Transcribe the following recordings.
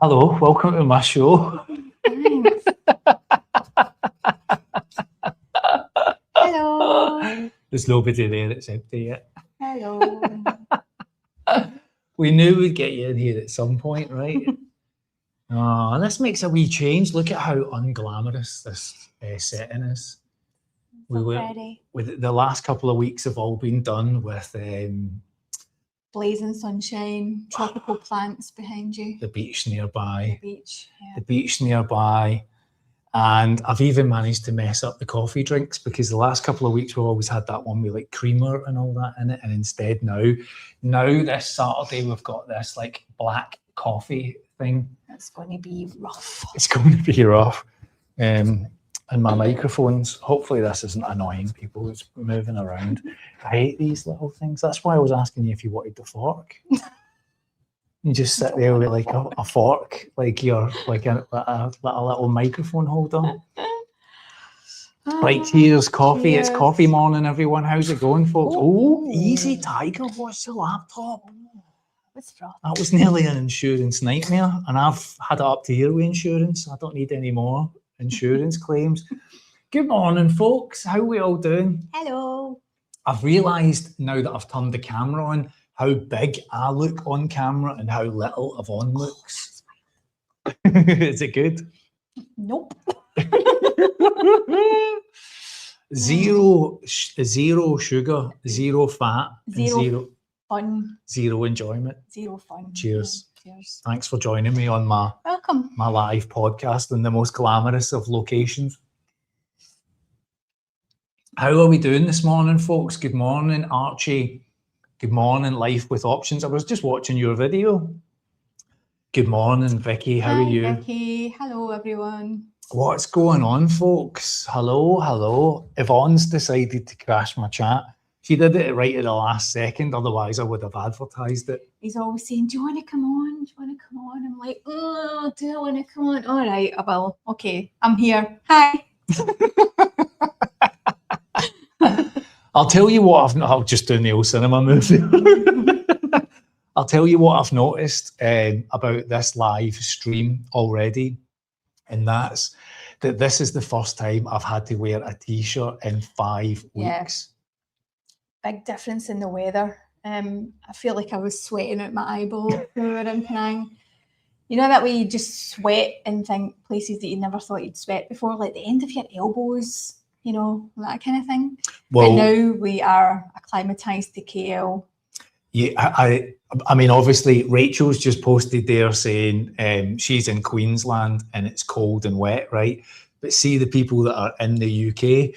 Hello, welcome to my show. Thanks. Hello. There's nobody there, it's empty yet. Hello. We knew we'd get you in here at some point, right? Oh, this makes a wee change. Look at how unglamorous this setting is. With the last couple of weeks have all been done with blazing sunshine, tropical plants behind you. the beach nearby. The beach, yeah. The beach nearby. And I've even managed to mess up the coffee drinks because the last couple of weeks we've always had that one with like creamer and all that in it. And instead now this Saturday we've got this like black coffee thing. It's going to be rough. It's going to be rough. And my microphones, hopefully this isn't annoying people. It's moving around. I hate these little things. That's why I was asking you if you wanted the fork. You just sit there with like a fork, like you're like a little microphone holder. Right, cheers, coffee. Cheers. It's coffee morning, everyone. How's it going, folks? Ooh. Oh, easy, Tiger. Watch the laptop. What's rough? That was nearly an insurance nightmare, and I've had it up to here with insurance. I don't need any more insurance claims. Good morning, folks. How are we all doing? Hello. I've realised now that I've turned the camera on how big I look on camera and how little Yvonne looks. Is it good? Nope. Zero sugar, zero fat, and Zero fun. zero enjoyment. Zero fun. Cheers. Cheers. Thanks for joining me on my Welcome. live podcast in the most glamorous of locations. How are we doing this morning, folks? Good morning, Archie. Good morning, Life with Options. I was just watching your video. Good morning, Vicky. How are you? Hi, Vicky. Hello, everyone. What's going on, folks? Hello. Yvonne's decided to crash my chat. She did it right at the last second, otherwise I would have advertised it. He's always saying, do you want to come on? Do you want to come on? I'm like, oh, do I want to come on? All right, I will. Okay, I'm here. Hi. I'll tell you what I'll just do the old cinema movie. I'll tell you what I've noticed about this live stream already, and that's that this is the first time I've had to wear a t-shirt in 5 Yeah. weeks. Big difference in the weather. I feel like I was sweating out my eyeball when we were in Penang. You know that way you just sweat in places that you never thought you'd sweat before, like the end of your elbows, you know, that kind of thing. Well, but now we are acclimatized to KL. Yeah, I mean, obviously, Rachel's just posted there saying she's in Queensland and it's cold and wet, right? But see the people that are in the UK,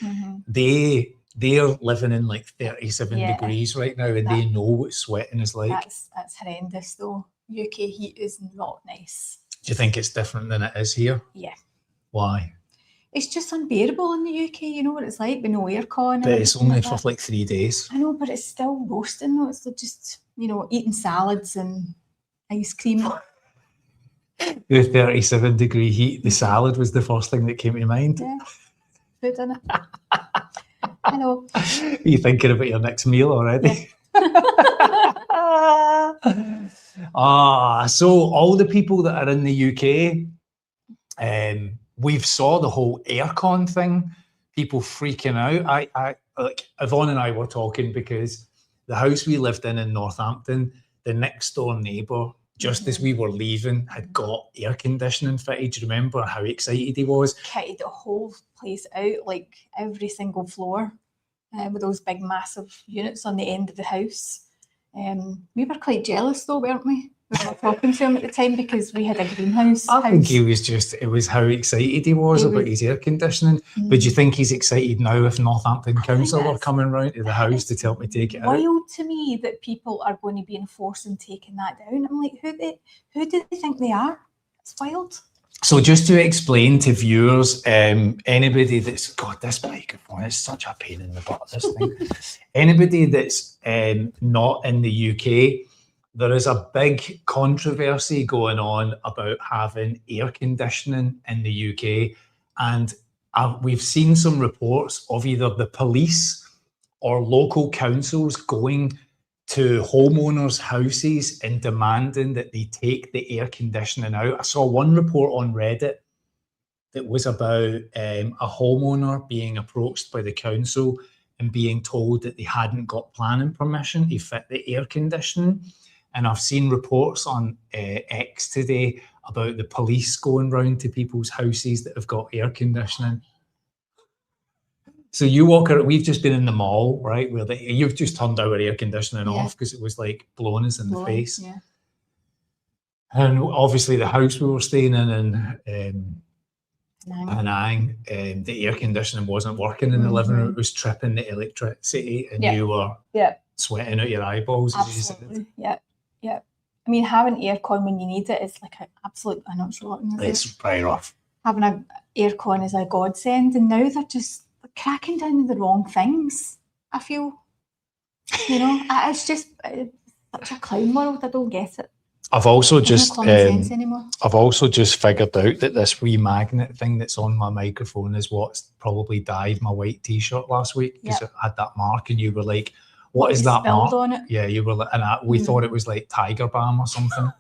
they're living in like 37 degrees right now, and they know what sweating is like. That's horrendous, though. UK heat is not nice. Do you think it's different than it is here? Yeah. Why? It's just unbearable in the UK. You know what it's like with no aircon. But it's only for like 3 days. I know, but it's still roasting though. It's just, you know, eating salads and ice cream. The 37-degree heat, the salad was the first thing that came to mind. Yeah, food in it. Hello. Are you thinking about your next meal already? So all the people that are in the UK, we've saw the whole aircon thing, people freaking out. I like Yvonne and I were talking because the house we lived in Northampton, the next door neighbour, just as we were leaving, had got air conditioning fitted. Do you remember how excited he was? Kitted the whole place out, like every single floor, with those big massive units on the end of the house. We were quite jealous though, weren't we? We were talking to him at the time because we had a greenhouse. I think he was it was how excited he was about his air conditioning. But do you think he's excited now if Northampton Council are coming round to the house to help me take it out? Wild to me that people are going to be enforcing taking that down. I'm like, who do they think they are? It's wild. So just to explain to viewers, anybody that's got this microphone, it's such a pain in the butt, this thing. Anybody that's not in the UK, there is a big controversy going on about having air conditioning in the UK. And we've seen some reports of either the police or local councils going to homeowners' houses and demanding that they take the air conditioning out. I saw one report on Reddit that was about a homeowner being approached by the council and being told that they hadn't got planning permission to fit the air conditioning. And I've seen reports on X today about the police going round to people's houses that have got air conditioning. So you walk around, we've just been in the mall, right, where you've just turned our air conditioning off because it was like blowing us in the face. Yeah. And obviously the house we were staying in Penang, the air conditioning wasn't working in the living room. It was tripping the electricity, and you were sweating out your eyeballs. Absolutely. Yeah. I mean, having aircon when you need it is like an absolute, I know it's rotten. It's very rough. Having an aircon is a godsend, and now they're just cracking down on the wrong things. I feel, it's just such a clown world. I don't get it. I've also just sense anymore. I've also just figured out that this wee magnet thing that's on my microphone is what's probably dyed my white t-shirt last week, because it had that mark, and you were like, what is that mark? On it. Yeah, you were like, and we thought it was like Tiger Balm or something.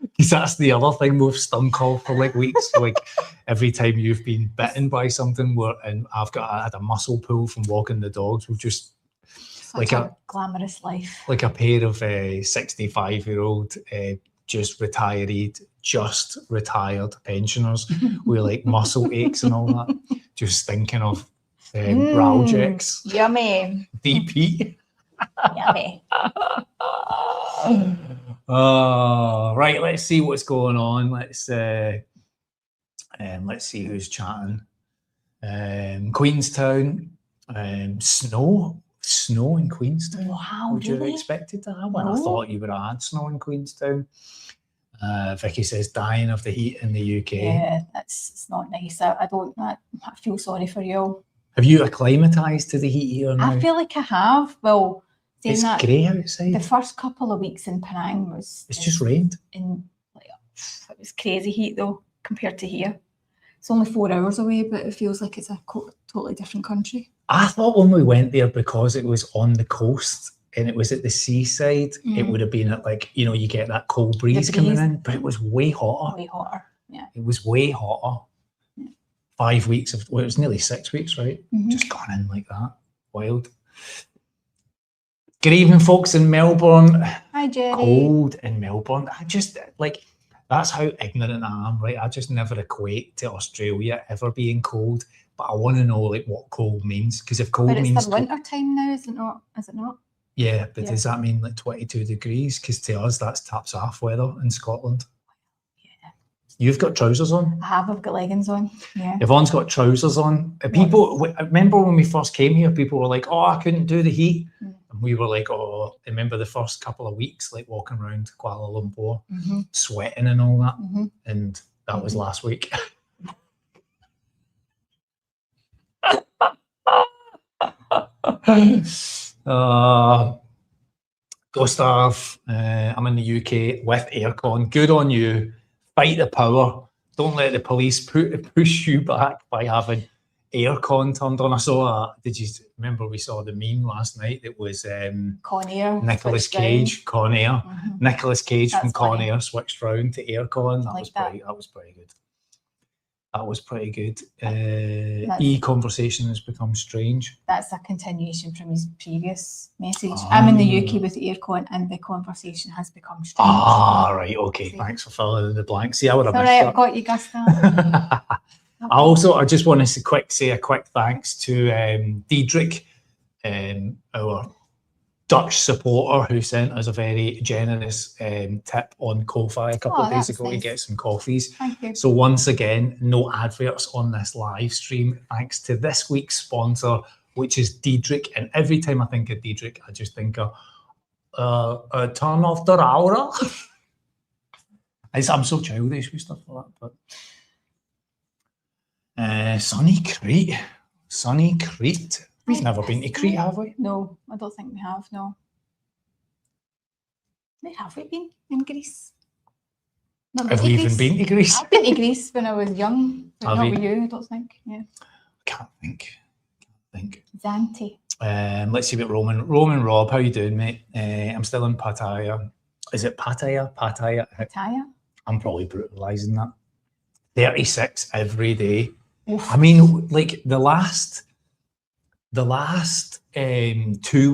Because that's the other thing we've stunk off for like weeks. Like every time you've been bitten by something, and I had a muscle pull from walking the dogs. We've just Such a glamorous life. Like a pair of 65-year-old just retired pensioners with like muscle aches and all that, just thinking of Ralgex. Yummy. DP. Yummy. Right, let's see what's going on. Let's see who's chatting. Queenstown, snow in Queenstown. Wow, would you have expected that? I thought you would have had snow in Queenstown. Vicky says dying of the heat in the UK. Yeah, it's not nice. I feel sorry for you. Have you acclimatised to the heat here now? I feel like I have. Well, it's grey outside. The first couple of weeks in Penang was... It's just rained. It was crazy heat though, compared to here. It's only 4 hours away, but it feels like it's a totally different country. I thought when we went there, because it was on the coast and it was at the seaside, it would have been at like, you get that cold breeze coming in, but it was way hotter. Way hotter, yeah. It was way hotter. 5 weeks it was nearly 6 weeks, right? Just gone in like that. Wild. Good evening, folks in Melbourne. Hi, Jerry. Cold in Melbourne. I just, that's how ignorant I am, right? I just never equate to Australia ever being cold, but I want to know, what cold means. Because if cold means... But it's the winter time now, is it not? Yeah, but does that mean 22 degrees? Because to us, that's taps off weather in Scotland. Yeah. You've got trousers on? I've got leggings on, yeah. Yvonne's got trousers on. People, I remember when we first came here, people were like, oh, I couldn't do the heat. And we were like, oh, I remember the first couple of weeks, walking around Kuala Lumpur, sweating and all that. And that was last week. Gustav, I'm in the UK with aircon. Good on you. Fight the power. Don't let the police push you back by having aircon turned on. I saw did you remember we saw the meme last night that was Con Air, Nicolas Cage, Con Air. Nicolas Cage from Con Air switched round to aircon. That was pretty good. That was pretty good. E-conversation has become strange. That's a continuation from his previous message. I'm in the UK with aircon and the conversation has become strange. Right, okay. Thanks for filling in the blanks. See, I would have missed that. I've got you, Gustav. I just want to say a quick thanks to Diedrich, our Dutch supporter, who sent us a very generous tip on Ko-Fi a couple of days ago to get some coffees. Thank you. So once again, no adverts on this live stream, thanks to this week's sponsor, which is Diedrich. And every time I think of Diedrich, I just think of turn off the router. I'm so childish with stuff like that, but sunny Crete. We've never been to Crete, have we? No, I don't think we have, no. Where have we been? In Greece? Have we even been to Greece? I've been to Greece when I was young, but not with you, I don't think. Yeah. I can't think. think. Zante. Let's see what Roman Rob, how you doing, mate? I'm still in Pattaya. Is it Pattaya? Pattaya? I'm probably brutalising that. 36 every day. Oof. I mean, like the last 2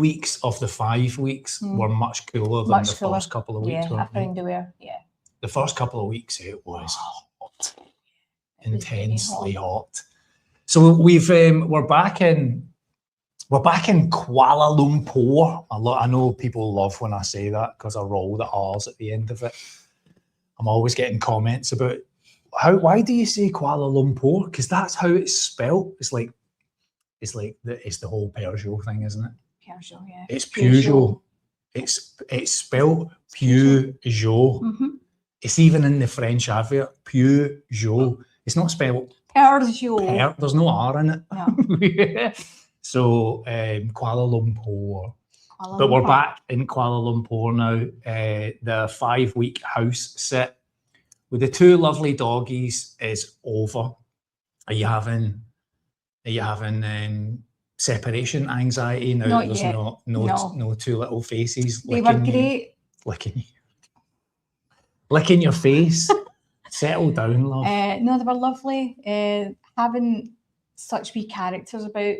weeks of the 5 weeks were much cooler than the first couple of weeks. Yeah, I found the first couple of weeks it was hot, intensely hot. So we're back in Kuala Lumpur. I know people love when I say that because I roll the R's at the end of it. I'm always getting comments about why do you say Kuala Lumpur? Because that's how it's spelt. It's the whole Peugeot thing, isn't it? Peugeot, yeah. It's Peugeot. It's spelled Peugeot. Mm-hmm. It's even in the French advert, Peugeot. It's not spelled Peugeot. There's no R in it. No. So Kuala Lumpur. But we're back in Kuala Lumpur now. The 5-week house sit with the 2 lovely doggies is over. Are you having separation anxiety now? Not There's yet. no 2 little faces. They were great. Licking your face. Settle down, love. No, they were lovely. Having such wee characters about,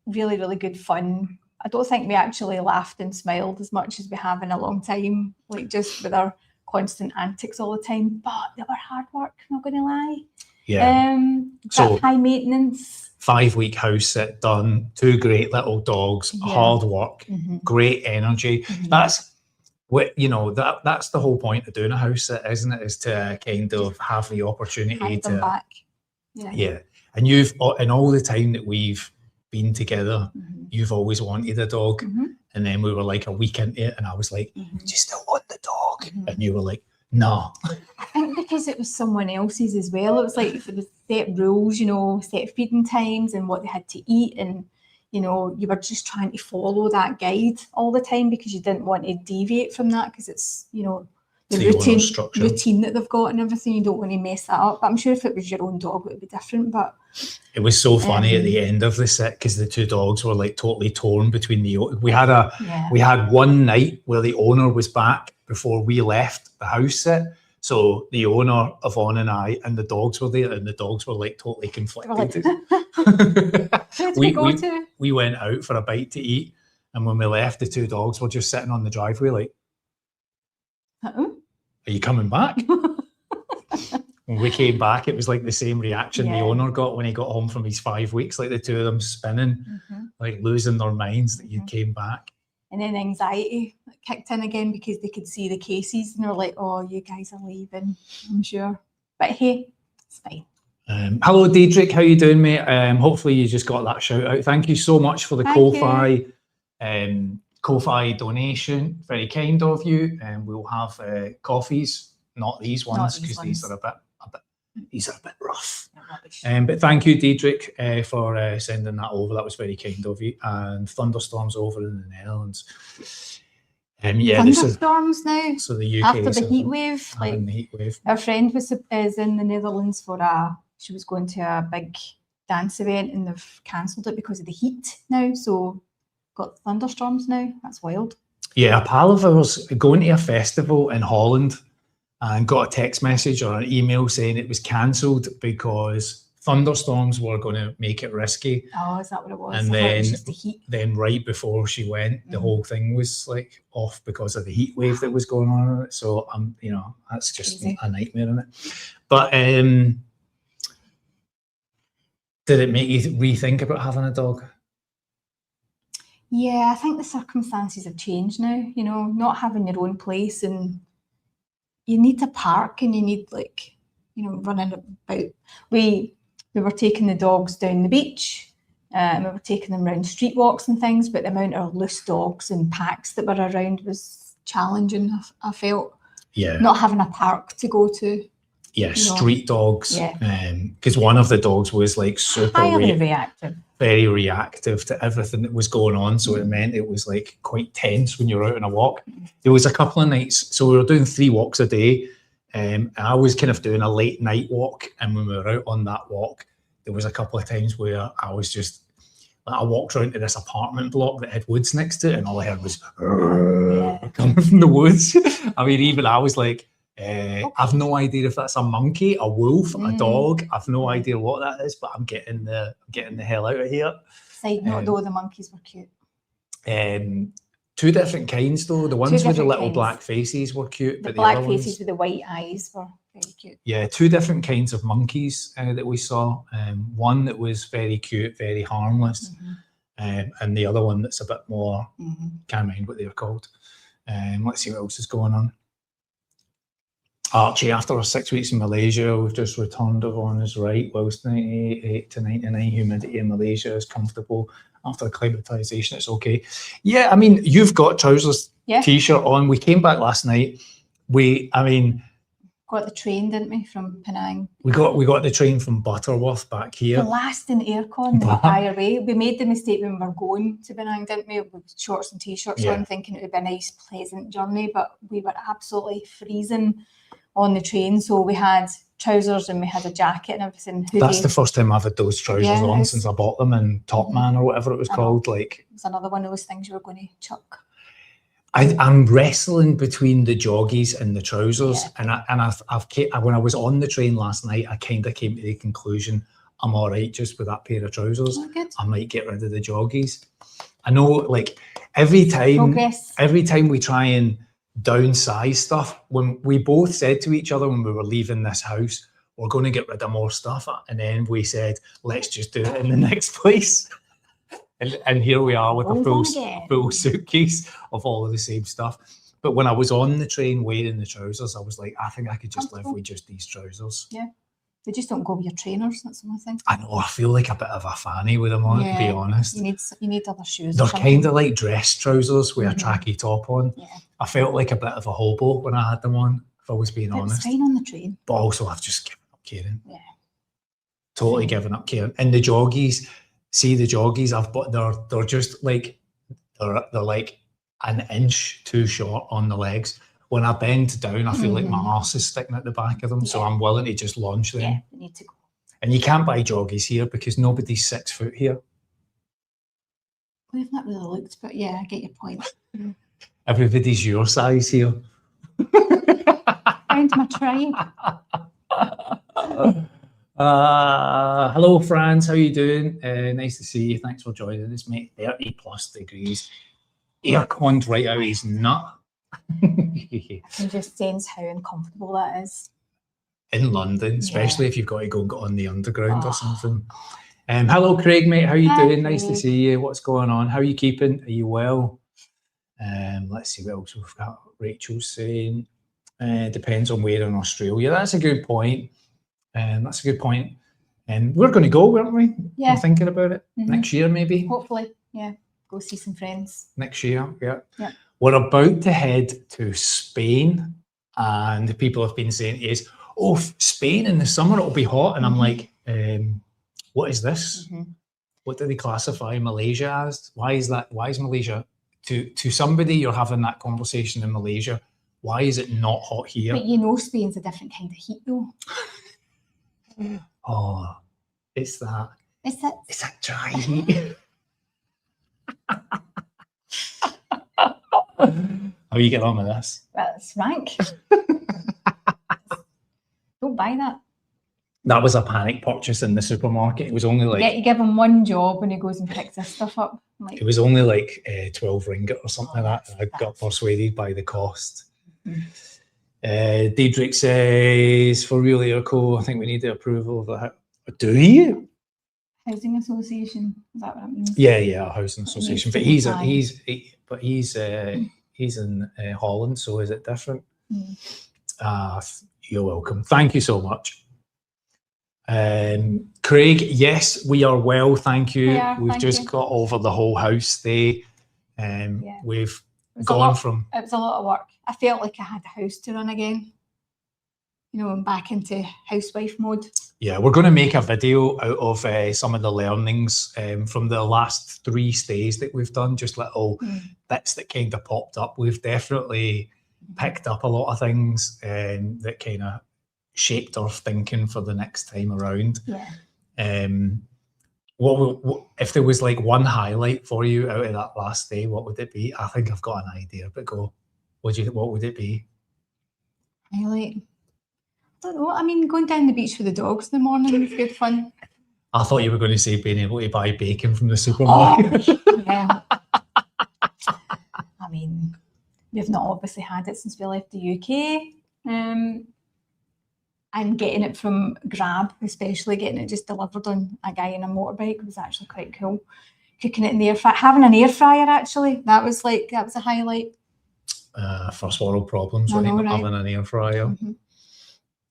really, really good fun. I don't think we actually laughed and smiled as much as we have in a long time, like just with our constant antics all the time. But they were hard work, not going to lie. Yeah. So high maintenance. 5-week house sit done. 2 great little dogs. Yeah. Hard work. Mm-hmm. Great energy. Mm-hmm. That's the whole point of doing a house sit, isn't it? Is to kind of have the opportunity to back. Yeah. And you've in all the time that we've been together, you've always wanted a dog. And then we were like a week into it and I was like, do you still want the dog? And you were like, no. I think because it was someone else's as well. It was like there was set rules, set feeding times and what they had to eat, and you were just trying to follow that guide all the time because you didn't want to deviate from that because it's the routine that they've got and everything. You don't want to mess that up. But I'm sure if it was your own dog, it would be different. But it was so funny at the end of the set because the 2 dogs were like totally torn between we had one night where the owner was back before we left the house set. So the owner, Yvonne and I, and the dogs were there, and the dogs were like totally conflicted. We went out for a bite to eat, and when we left, the 2 dogs were just sitting on the driveway like, are you coming back? When we came back, it was like the same reaction the owner got when he got home from his 5 weeks, like the 2 of them spinning, like losing their minds that you came back. And then anxiety kicked in again because they could see the cases and they were like, oh, you guys are leaving, I'm sure. But hey, it's fine. Hello, Diedrich. How you doing, mate? Hopefully you just got that shout out. Thank you so much for the Ko-Fi donation. Very kind of you. And we'll have coffees, not these ones, because these are a bit rough. But thank you, Diedrich, for sending that over. That was very kind of you. And thunderstorms over in the Netherlands. Thunderstorms now. So the UK after the heat wave. The heat wave. Our friend is in the Netherlands for she was going to a big dance event and they've cancelled it because of the heat now. So got thunderstorms now. That's wild. Yeah, a pal of ours going to a festival in Holland and got a text message or an email saying it was cancelled because thunderstorms were going to make it risky. Oh, is that what it was? And it was just the heat. Then right before she went, the whole thing was like off because of the heat wave that was going on. So that's just a nightmare, isn't it? But did it make you rethink about having a dog? Yeah, I think the circumstances have changed now. Not having your own place, and you need to park and you need running about. We were taking the dogs down the beach, and we were taking them around street walks and things, but the amount of loose dogs and packs that were around was challenging, I felt. Yeah. Not having a park to go to. Yeah, street dogs. Because one of the dogs was like super reactive. Very reactive to everything that was going on. So it meant it was like quite tense when you're out on a walk. There was a couple of nights, so we were doing 3 walks a day. I was kind of doing a late night walk, and when we were out on that walk, there was a couple of times where I was just Like, I walked around to this apartment block that had woods next to it, and all I heard was Yeah. coming from the woods. I mean, even I was like, I've no idea if that's a monkey, a wolf, a dog. I've no idea what that is, but I'm getting the hell out of here. Side note though, the monkeys were cute. Two different kinds though. The ones with the different little kinds. black faces were cute, The but black the other faces ones, with the white eyes were very cute. yeah, two different kinds of monkeys that we saw. One that was very cute, very harmless, and the other one that's a bit more, can't mind what they're called. Let's see what else is going on. Archie, after our 6 weeks in Malaysia, we've just returned. Everyone is right. Whilst 98 to 99 humidity in Malaysia is comfortable. After acclimatization, it's okay. Yeah, I mean, you've got trousers, t-shirt on. We came back last night. Got the train, didn't we, from Penang? We got the train from Butterworth back here. The last in Aircon, the entire way. We made the mistake when we were going to Penang, didn't we? With shorts and t-shirts on, thinking it would be a nice, pleasant journey, but we were absolutely freezing on the train. So we had trousers and we had a jacket and everything. Hoodie. That's the first time I've had those trousers on since I bought them in Top Man or whatever it was called. Like, it was another one of those things you were going to chuck. I'm wrestling between the joggies and the trousers, and when I was on the train last night, I kind of came to the conclusion I'm all right just with that pair of trousers. I might get rid of the joggies. I know, like every time we try and downsize stuff, when we both said to each other when we were leaving this house, we're going to get rid of more stuff, and then we said, let's just do it in the next place. And here we are with a full suitcase of all of the same stuff. But when I was on the train wearing the trousers, I was like, I think I could just live with just these trousers. Yeah. They just don't go with your trainers, that's the only thing. I know, I feel like a bit of a fanny with them on, to be honest. You need other shoes. They're kind of like dress trousers with a tracky top on. Yeah. I felt like a bit of a hobo when I had them on, if I was being honest. It's fine on the train. But also I've just given up caring. Yeah. Totally given up caring. And the joggies, see the joggies I've bought, they're just like, they're like an inch too short on the legs. When I bend down, I feel like my arse is sticking at the back of them. So I'm willing to just launch them. Yeah, they need to go. And you can't buy joggies here because nobody's 6 foot here. We've not really looked, but yeah, I get your point. Everybody's your size here. Found my tribe. Hello, Franz. How you doing? Nice to see you. Thanks for joining us, mate. 30+ degrees. Aircon's right out his nut. I can just sense how uncomfortable that is. In London, especially if you've got to go on the underground or something. Hello, Craig, mate. How you doing? Nice to see you. What's going on? How are you keeping? Are you well? Let's see what else we've got. Rachel's saying, depends on where in Australia. That's a good point. That's a good point. And we're going to go, weren't we? Yeah. I'm thinking about it. Next year, maybe. Hopefully, yeah. Go see some friends. Next year, yeah. We're about to head to Spain, and people have been saying is, oh, Spain in the summer it'll be hot, and I'm like, what is this? What do they classify Malaysia as? Why is that? Why is Malaysia to somebody you're having that conversation in Malaysia? Why is it not hot here? But you know, Spain's a different kind of heat, though. Oh, it's that. Is it? It's that dry heat. How you get on with this? Well, it's rank. Don't buy that. That was a panic purchase in the supermarket. It was only like... You give him one job when he goes and picks this stuff up. Like, it was only like 12 ringgit or something like that. I got persuaded by the cost. Diedrich says, for real Airco, I think we need the approval of the... Do you? Housing association. Is that what it means? Yeah, a housing association. But he's in Holland, so is it different? You're welcome. Thank you so much. Craig, yes, we are well, thank you. We've just got over the whole house day. We've gone from... It was a lot of work. I felt like I had a house to run again. You know, I'm back into housewife mode. Yeah, we're going to make a video out of some of the learnings from the last 3 stays that we've done, just little bits that kind of popped up. We've definitely picked up a lot of things that kind of shaped our thinking for the next time around. Yeah. What if there was like one highlight for you out of that last day? What would it be? I think I've got an idea, but go. What would it be? Highlight. I don't know. I mean, going down the beach with the dogs in the morning was good fun. I thought you were going to say being able to buy bacon from the supermarket. Yeah. I mean, we've not obviously had it since we left the UK. And getting it from Grab, especially getting it just delivered on a guy in a motorbike, was actually quite cool. Cooking it in the air fryer, having an air fryer actually, that was a highlight. First world problems, I right? know, Not right? having an air fryer. Mm-hmm.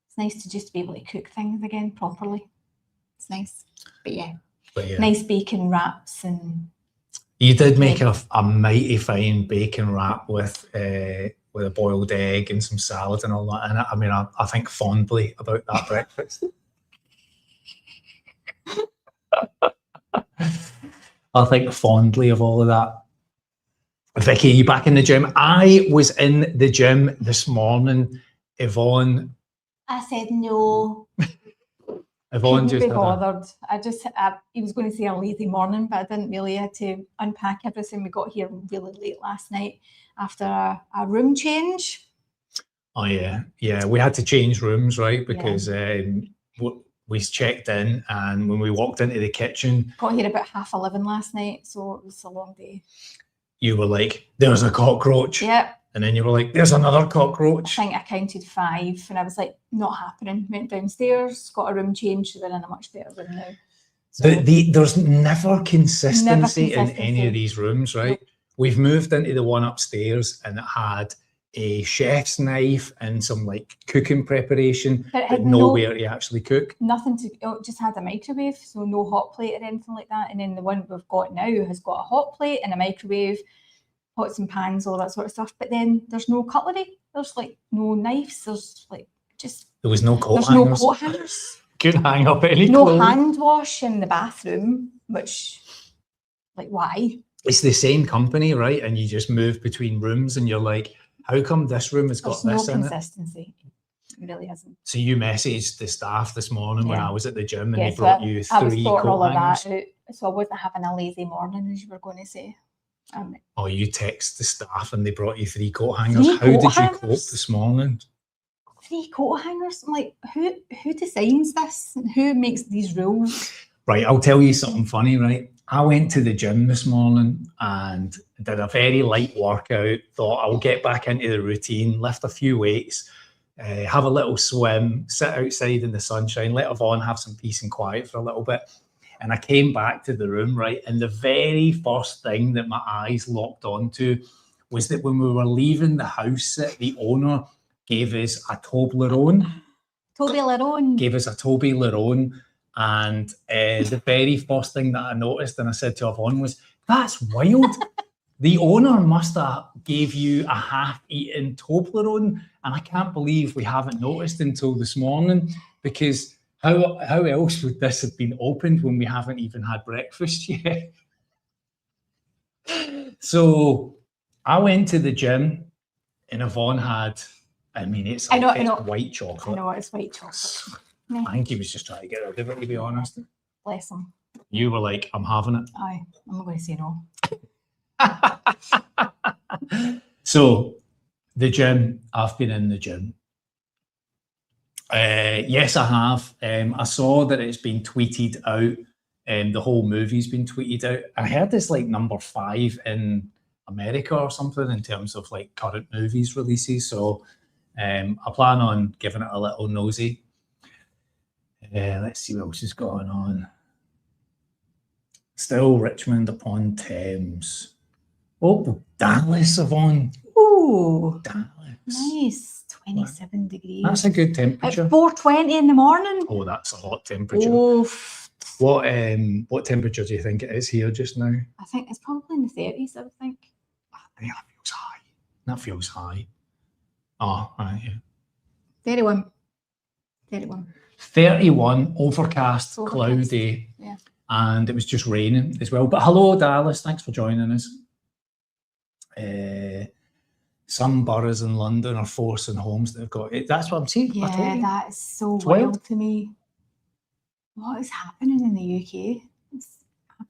It's nice to just be able to cook things again properly. It's nice, but yeah, nice bacon wraps and. You did make a mighty fine bacon wrap with a boiled egg and some salad and all that. And I mean, I think fondly about that breakfast. I think fondly of all of that. Vicky, are you back in the gym? I was in the gym this morning. Yvonne. I said no. Yvonne just be bothered. He was going to say a lazy morning, but I didn't really. I had to unpack everything. We got here really late last night after a room change. Oh yeah. We had to change rooms, right? Because we checked in, and when we walked into the kitchen, got here about 11:30 last night, so it was a long day. You were like, "There's a cockroach." Yep. And then you were like, "There's another cockroach." I think I counted 5, and I was like, "Not happening." Went downstairs, got a room change, so we're in a much better room now. So, there's never consistency in any of these rooms, right? Nope. We've moved into the one upstairs, and it had a chef's knife and some like cooking preparation, but nowhere to actually cook. Nothing to. It just had a microwave, so no hot plate or anything like that. And then the one we've got now has got a hot plate and a microwave, pots and pans, all that sort of stuff. But then there's no cutlery. There's like no knives. There's like just. There was no coat hangers. No coat hangers. Couldn't hang up any no clothes. Hand wash in the bathroom, which, like, why? It's the same company, right? And you just move between rooms, and you're like, how come this room has got this in it? No consistency. It really hasn't. So you messaged the staff this morning when I was at the gym, and they so brought you 3 I was sorting all of hangers. that out, so I wasn't having a lazy morning, as you were going to say. Oh, you text the staff and they brought you 3 coat hangers. How did you cope this morning? 3 coat hangers? I'm like, who designs this? And who makes these rules? Right, I'll tell you something funny, right? I went to the gym this morning and did a very light workout. Thought I'll get back into the routine, lift a few weights, have a little swim, sit outside in the sunshine, let Yvonne have some peace and quiet for a little bit. And I came back to the room, right? And the very first thing that my eyes locked onto was that when we were leaving the house, the owner gave us a Toblerone. Gave us a Toblerone. And the very first thing that I noticed, and I said to Yvonne, was, that's wild. The owner must have gave you a half-eaten Toblerone. And I can't believe we haven't noticed until this morning, because how else would this have been opened when we haven't even had breakfast yet? So I went to the gym, and Yvonne had, I mean, it's white chocolate. I know, it's white chocolate. I think he was just trying to get rid of it, to be honest. Bless him. You were like, I'm having it. Aye, I'm not going to say no. So, the gym, I've been in the gym. Yes, I have. I saw that it's been tweeted out. The whole movie's been tweeted out. I heard it's like number 5 in America or something in terms of like current movies releases. So I plan on giving it a little nosy. Let's see what else is going on. Still Richmond upon Thames. Oh, Dallas, Yvonne. Ooh, Dallas. Nice. 27 degrees. That's a good temperature. At 4:20 in the morning. Oh, that's a hot temperature. Oh. What temperature do you think it is here just now? I think it's probably in the 30s, I would think. Yeah, that feels high. That feels high. Oh, right, yeah. 31. 31, overcast, cloudy. Yeah. And it was just raining as well. But hello, Dallas. Thanks for joining us. Some boroughs in London are forcing homes that have got it. That's what I'm saying. Yeah, that is so wild to me. What is happening in the UK?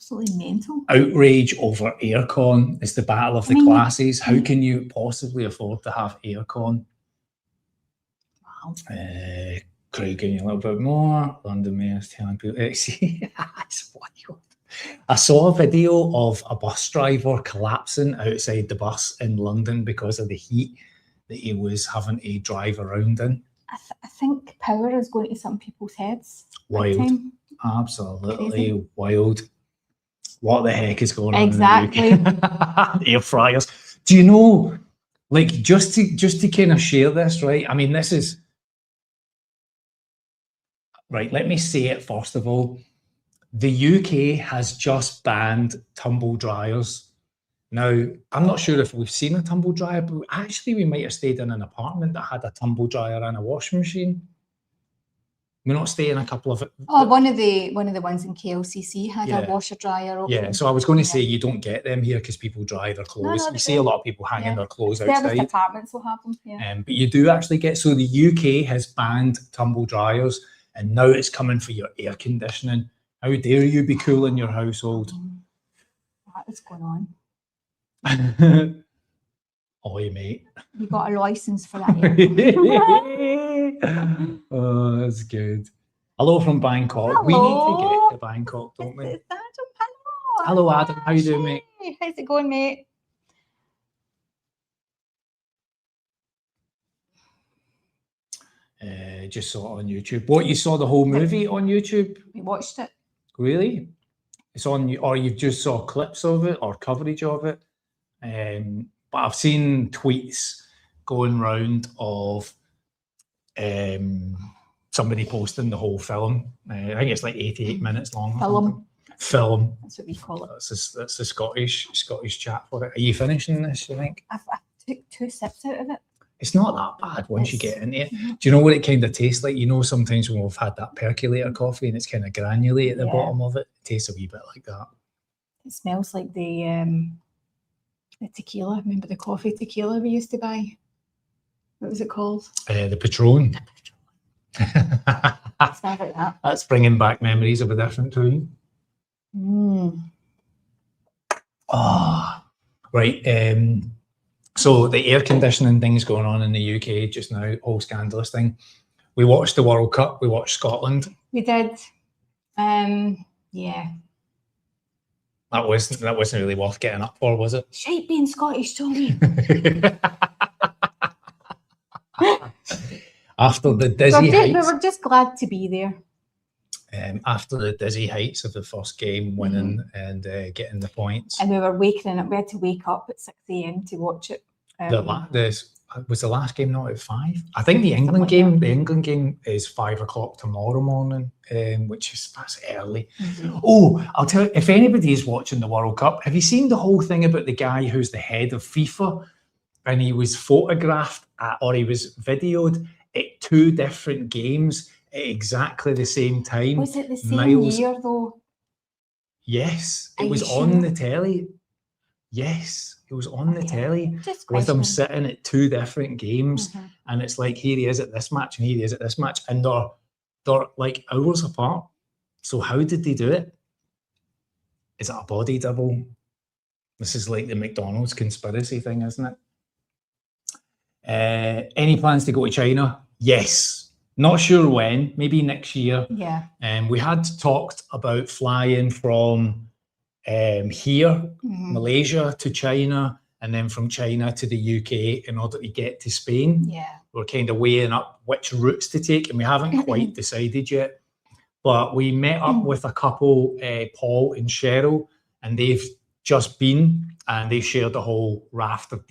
Absolutely mental. Outrage over aircon is the battle of the classes. How can you possibly afford to have aircon? Wow. Craig giving you a little bit more. London Mayor's telling people. See, it's wild. I saw a video of a bus driver collapsing outside the bus in London because of the heat that he was having to drive around in. I think power is going to some people's heads. Wild. Absolutely crazy. Wild. What the heck is going on in the UK? Air fryers. Do you know, like, just to kind of share this, right? I mean, this is... Right, let me say it first of all. The UK has just banned tumble dryers. Now, I'm not sure if we've seen a tumble dryer, but actually we might have stayed in an apartment that had a tumble dryer and a washing machine. We're not staying a couple of it. Oh, one of the ones in KLCC had a washer dryer open. Yeah, so I was going to say you don't get them here because people dry their clothes. You see a lot of people hanging their clothes outside. Serviced apartments will have them. Yeah. But you do actually get, so the UK has banned tumble dryers and now it's coming for your air conditioning. How dare you be cool in your household? What is going on? Oi, mate. You got a license for that. Oh, that's good. Hello from Bangkok. Hello. We need to get to Bangkok, don't we? It's Adam. Hello, Adam. How you doing, mate? How's it going, mate? Just saw it on YouTube. What, you saw the whole movie on YouTube? We watched it. Really? It's on you, or you just saw clips of it or coverage of it? But I've seen tweets going round of somebody posting the whole film. I think it's like 88 minutes long. Film. That's what we call it. That's the Scottish chat for it. Are you finishing this, you think? I took 2 sips out of it. It's not that bad once you get into it. Do you know what it kind of tastes like? You know, sometimes when we've had that percolator coffee and it's kind of granulate at the bottom of it, it tastes a wee bit like that. It smells like the tequila. Remember the coffee tequila we used to buy? What was it called? The Patron. It smells like that. That's bringing back memories of a different time. Oh, right. So the air conditioning thing's going on in the UK just now, whole scandalous thing. We watched the World Cup. We watched Scotland. We did. Yeah. That wasn't really worth getting up for, was it? Shite being Scottish, Tommy. After the dizzy heights. We were just glad to be there. After the dizzy heights of the first game, winning and getting the points. And we were waking up. We had to wake up at 6 a.m. to watch it. Was the last game not at 5? I think the England game. The England game is 5 o'clock tomorrow morning, that's early. Oh, I'll tell you, if anybody is watching the World Cup, have you seen the whole thing about the guy who's the head of FIFA, and he was photographed or he was videoed at 2 different games at exactly the same time? Was it the same year though? Yes, it was on the telly. Yes, it was on the telly with them sitting at 2 different games, and it's like, here he is at this match and here he is at this match, and they're like hours apart. So how did they do it? Is it a body double? This is like the McDonald's conspiracy thing, isn't it? Any plans to go to China? Yes. Not sure when, maybe next year. Yeah. We had talked about flying from here, Malaysia to China, and then from China to the UK in order to get to Spain. Yeah. We're kind of weighing up which routes to take, and we haven't quite decided yet. But we met up with a couple, Paul and Cheryl, and they've just been, and they shared a whole raft of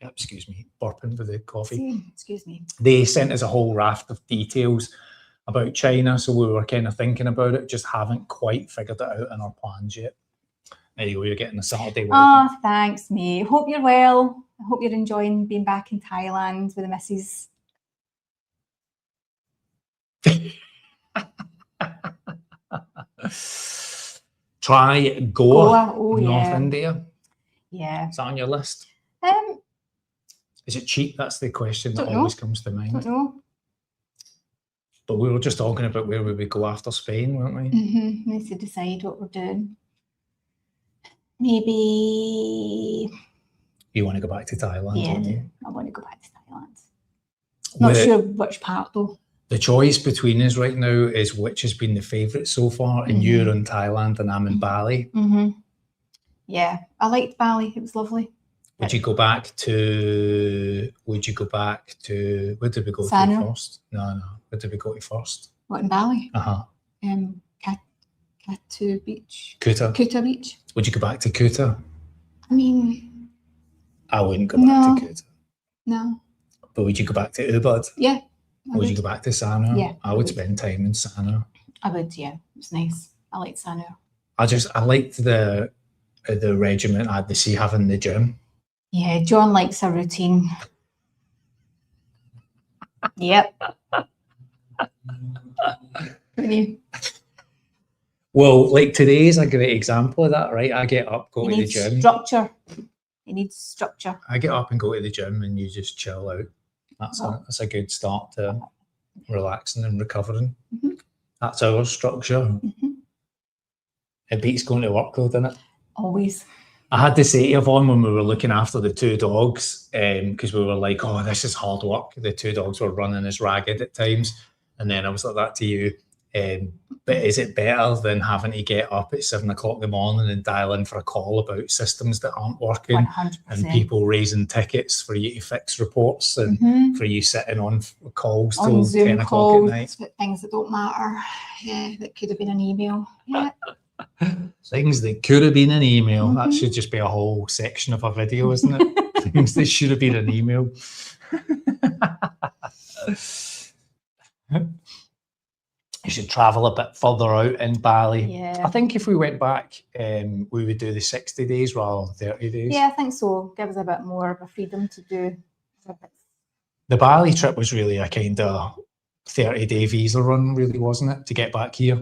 excuse me, burping with the coffee. Excuse me. They sent us a whole raft of details about China, so we were kind of thinking about it, just haven't quite figured it out in our plans yet. Anyway, you're getting a Saturday. Oh, thanks, mate. Hope you're well. I hope you're enjoying being back in Thailand with the missus. Try Goa, North yeah. India. Yeah. Is that on your list? Is it cheap? That's the question that always comes to mind. Don't know. But we were just talking about where we would go after Spain, weren't we? We need to decide what we're doing. Maybe, You want to go back to Thailand, don't you? I want to go back to Thailand. Not sure which part though. The choice between us right now is which has been the favourite so far, and you're in Thailand and I'm in Bali. Yeah, I liked Bali. It was lovely. Would you go back to? Where did we go Sanur. to first? No. Where did we go to first? What, in Bali? Kuta. Kuta Beach. Would you go back to Kuta? I mean, I wouldn't go back to Kuta. No. But would you go back to Ubud? Yeah. Would you go back to Sanur? Yeah. I would spend time in Sanur. I would, yeah. It was nice. I liked Sanur. I liked the regiment I had to see having the gym. Yeah, John likes a routine. Yep. Well, like today's a great example of that, right? I get up, go to the gym. Structure. He needs structure. I get up and go to the gym and you just chill out. That's a good start to relaxing and recovering. That's our structure. It beats going to work though, doesn't it? Always. I had to say to Yvonne when we were looking after the two dogs, because we were like, oh, this is hard work. The two dogs were running as ragged at times. And then I was like that to you. But is it better than having to get up at 7 o'clock in the morning and dial in for a call about systems that aren't working 100%. and people raising tickets for you to fix reports and for you sitting on calls till 10 o'clock at night? Things that don't matter. Yeah, that could have been an email. Yeah. Things that could have been an email. That should just be a whole section of a video, isn't it? Things that should have been an email. You should travel a bit further out in Bali. Yeah. I think if we went back, we would do the 60 days rather than 30 days. Yeah, I think so. Give us a bit more of a freedom to do. The Bali trip was really a kind of 30-day visa run, really, wasn't it, to get back here?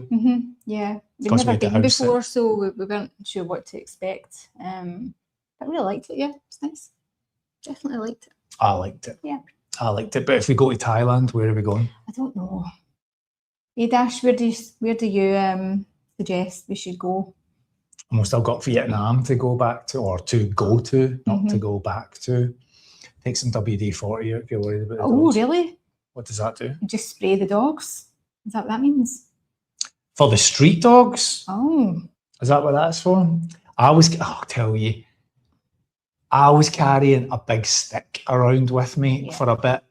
Yeah. We've never been before, so we weren't sure what to expect. But I really liked it, yeah. It's nice. Definitely liked it. I liked it. Yeah. I liked it. But if we go to Thailand, where are we going? I don't know. Hey Dash, where do you suggest we should go? And we've still got Vietnam to go back to, or to go to, not to go back to. Take some WD-40 out if you're worried about the dogs. Really? What does that do? Just spray the dogs? Is that what that means? For the street dogs? Oh. Is that what that's for? I'll tell you, I was carrying a big stick around with me for a bit,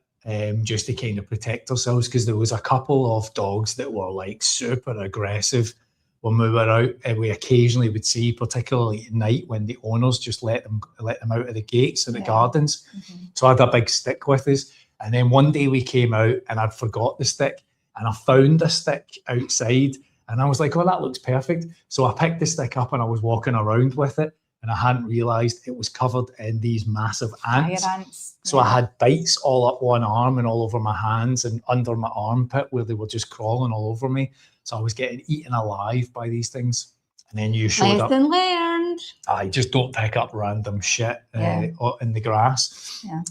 just to kind of protect ourselves, because there was a couple of dogs that were like super aggressive when we were out, and we occasionally would see, particularly at night, when the owners just let them out of the gates in the gardens. So I had a big stick with us, and then one day we came out and I'd forgot the stick, and I found the stick outside, and I was like, oh, that looks perfect. So I picked the stick up and I was walking around with it, and I hadn't realised it was covered in these massive ants. Fire ants. So I had bites all up one arm and all over my hands and under my armpit where they were just crawling all over me. So I was getting eaten alive by these things. And then you showed up. Lesson learned. I just don't pick up random shit in the grass. Yeah.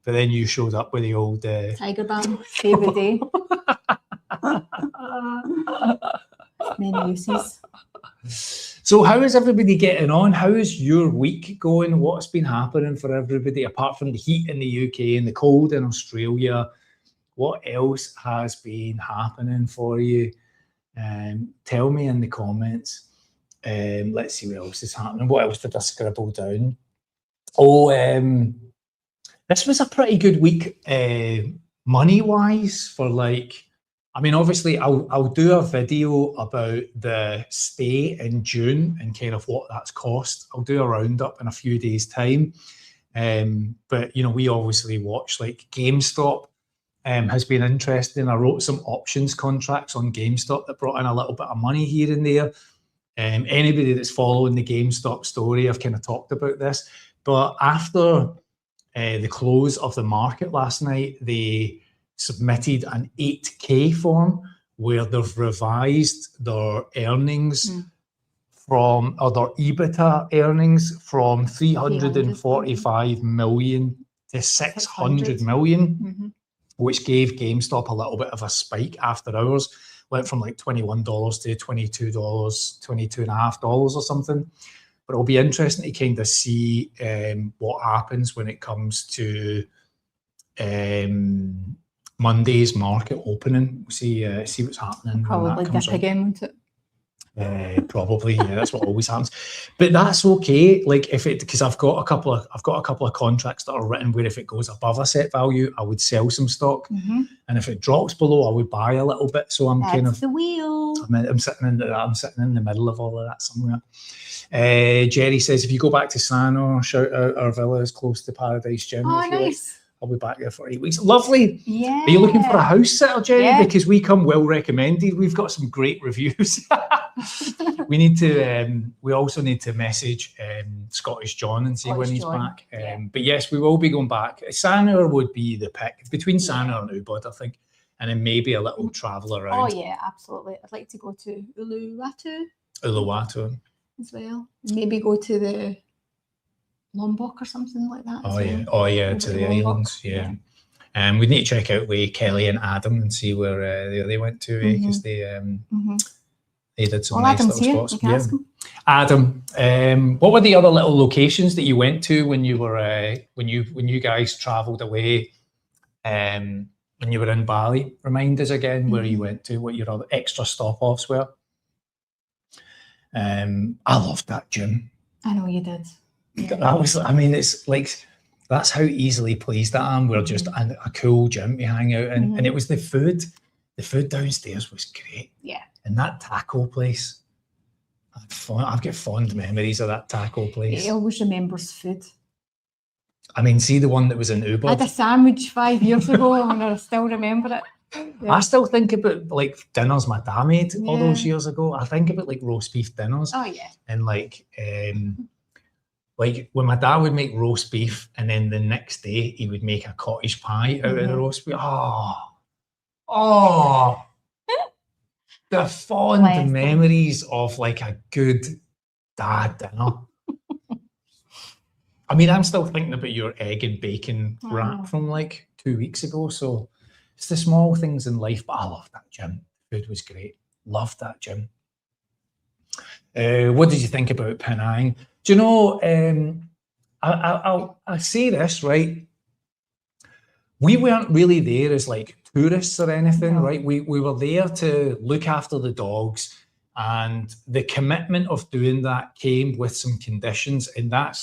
But then you showed up with the old... Tiger Balm, every day. Many uses. So how is everybody getting on? How is your week going? What's been happening for everybody, apart from the heat in the UK and the cold in Australia? What else has been happening for you? Tell me in the comments. Let's see what else is happening. What else did I scribble down? Oh, this was a pretty good week money-wise for like... I mean, obviously, I'll do a video about the stay in June and kind of what that's cost. I'll do a roundup in a few days' time. But, you know, we obviously watch like GameStop has been interesting. I wrote some options contracts on GameStop that brought in a little bit of money here and there. Anybody that's following the GameStop story, I've kind of talked about this. But after the close of the market last night, they submitted an 8K form where they've revised their earnings from, or their EBITDA earnings from 345 million to 600 million, which gave GameStop a little bit of a spike after hours. Went from like $21 to $22, $22.50 or something. but it'll be interesting to kind of see what happens when it comes to Monday's market opening. We'll see what's happening. Probably dip again, won't it? Probably, yeah, that's what always happens. But that's okay. Like because I've got a couple of contracts that are written where if it goes above a set value, I would sell some stock, and if it drops below, I would buy a little bit. So I'm kind of the wheel. I'm sitting in the middle of all of that somewhere. Jerry says, if you go back to Sanor, shout out, our villa is close to Paradise Gym. Oh, nice. I'll be back there for 8 weeks. Lovely. Yeah. Are you looking for a house sitter, Jerry? Yeah. Because we come well recommended. We've got some great reviews. We need to. We also need to message Scottish John and see when he's back. But yes, we will be going back. Sanur would be the pick between Sanur and Ubud, I think, and then maybe a little travel around. Oh yeah, absolutely. I'd like to go to Uluwatu as well. Maybe go to the Lombok or something like that. Oh yeah, to the islands. Yeah. We need to check out with Kelly and Adam and see where they went to, because they did some nice little spots. Ask him. Adam, what were the other little locations that you went to when you were when you guys travelled away? When you were in Bali, remind us again where you went to, what your other extra stop-offs were. I loved that gym. I know you did. Yeah. It's like, that's how easily pleased I am. We're just a cool gym to hang out in. And it was the food. The food downstairs was great. Yeah. And that taco place, I've got fond memories of that taco place. He always remembers food. I mean, see the one that was in Ubud? I had a sandwich 5 years ago and I still remember it. Yeah. I still think about like dinners my dad made all those years ago. I think about like roast beef dinners. Oh yeah. And like when my dad would make roast beef and then the next day he would make a cottage pie out of the roast beef. Oh, the fond memories of like a good dad dinner. I mean, I'm still thinking about your egg and bacon wrap from like 2 weeks ago. So it's the small things in life, but I love that gym. Food was great. Loved that gym. What did you think about Penang? Do you know, I'll say this, right? We weren't really there as like tourists or anything, right? We were there to look after the dogs, and the commitment of doing that came with some conditions, and that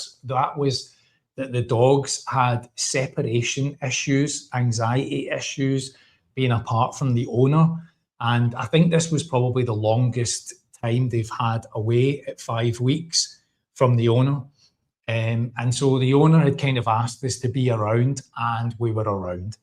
was that the dogs had separation issues, anxiety issues, being apart from the owner. And I think this was probably the longest time they've had away at 5 weeks from the owner. And so the owner had kind of asked us to be around, and we were around.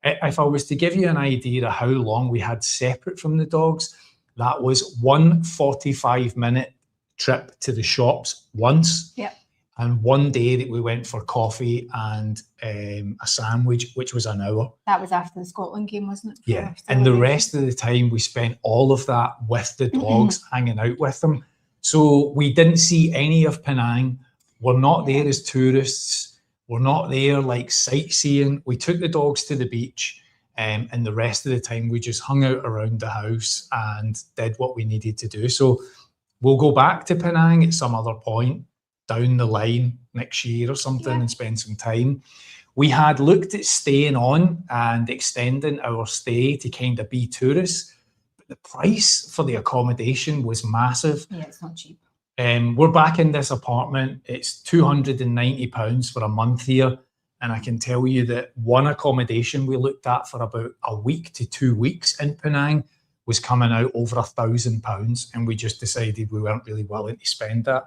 If I was to give you an idea of how long we had separate from the dogs, that was 1 45-minute trip to the shops once. Yeah. And one day that we went for coffee and a sandwich, which was an hour. That was after the Scotland game, wasn't it? Yeah. And the rest of the time we spent all of that with the dogs, hanging out with them. So we didn't see any of Penang. We're not there as tourists. We're not there like sightseeing. We took the dogs to the beach, and the rest of the time we just hung out around the house and did what we needed to do. So we'll go back to Penang at some other point down the line next year or something and spend some time. We had looked at staying on and extending our stay to kind of be tourists, but the price for the accommodation was massive. Yeah, it's not cheap. We're back in this apartment. It's £290 for a month here. And I can tell you that one accommodation we looked at for about a week to 2 weeks in Penang was coming out over £1,000. And we just decided we weren't really willing to spend that.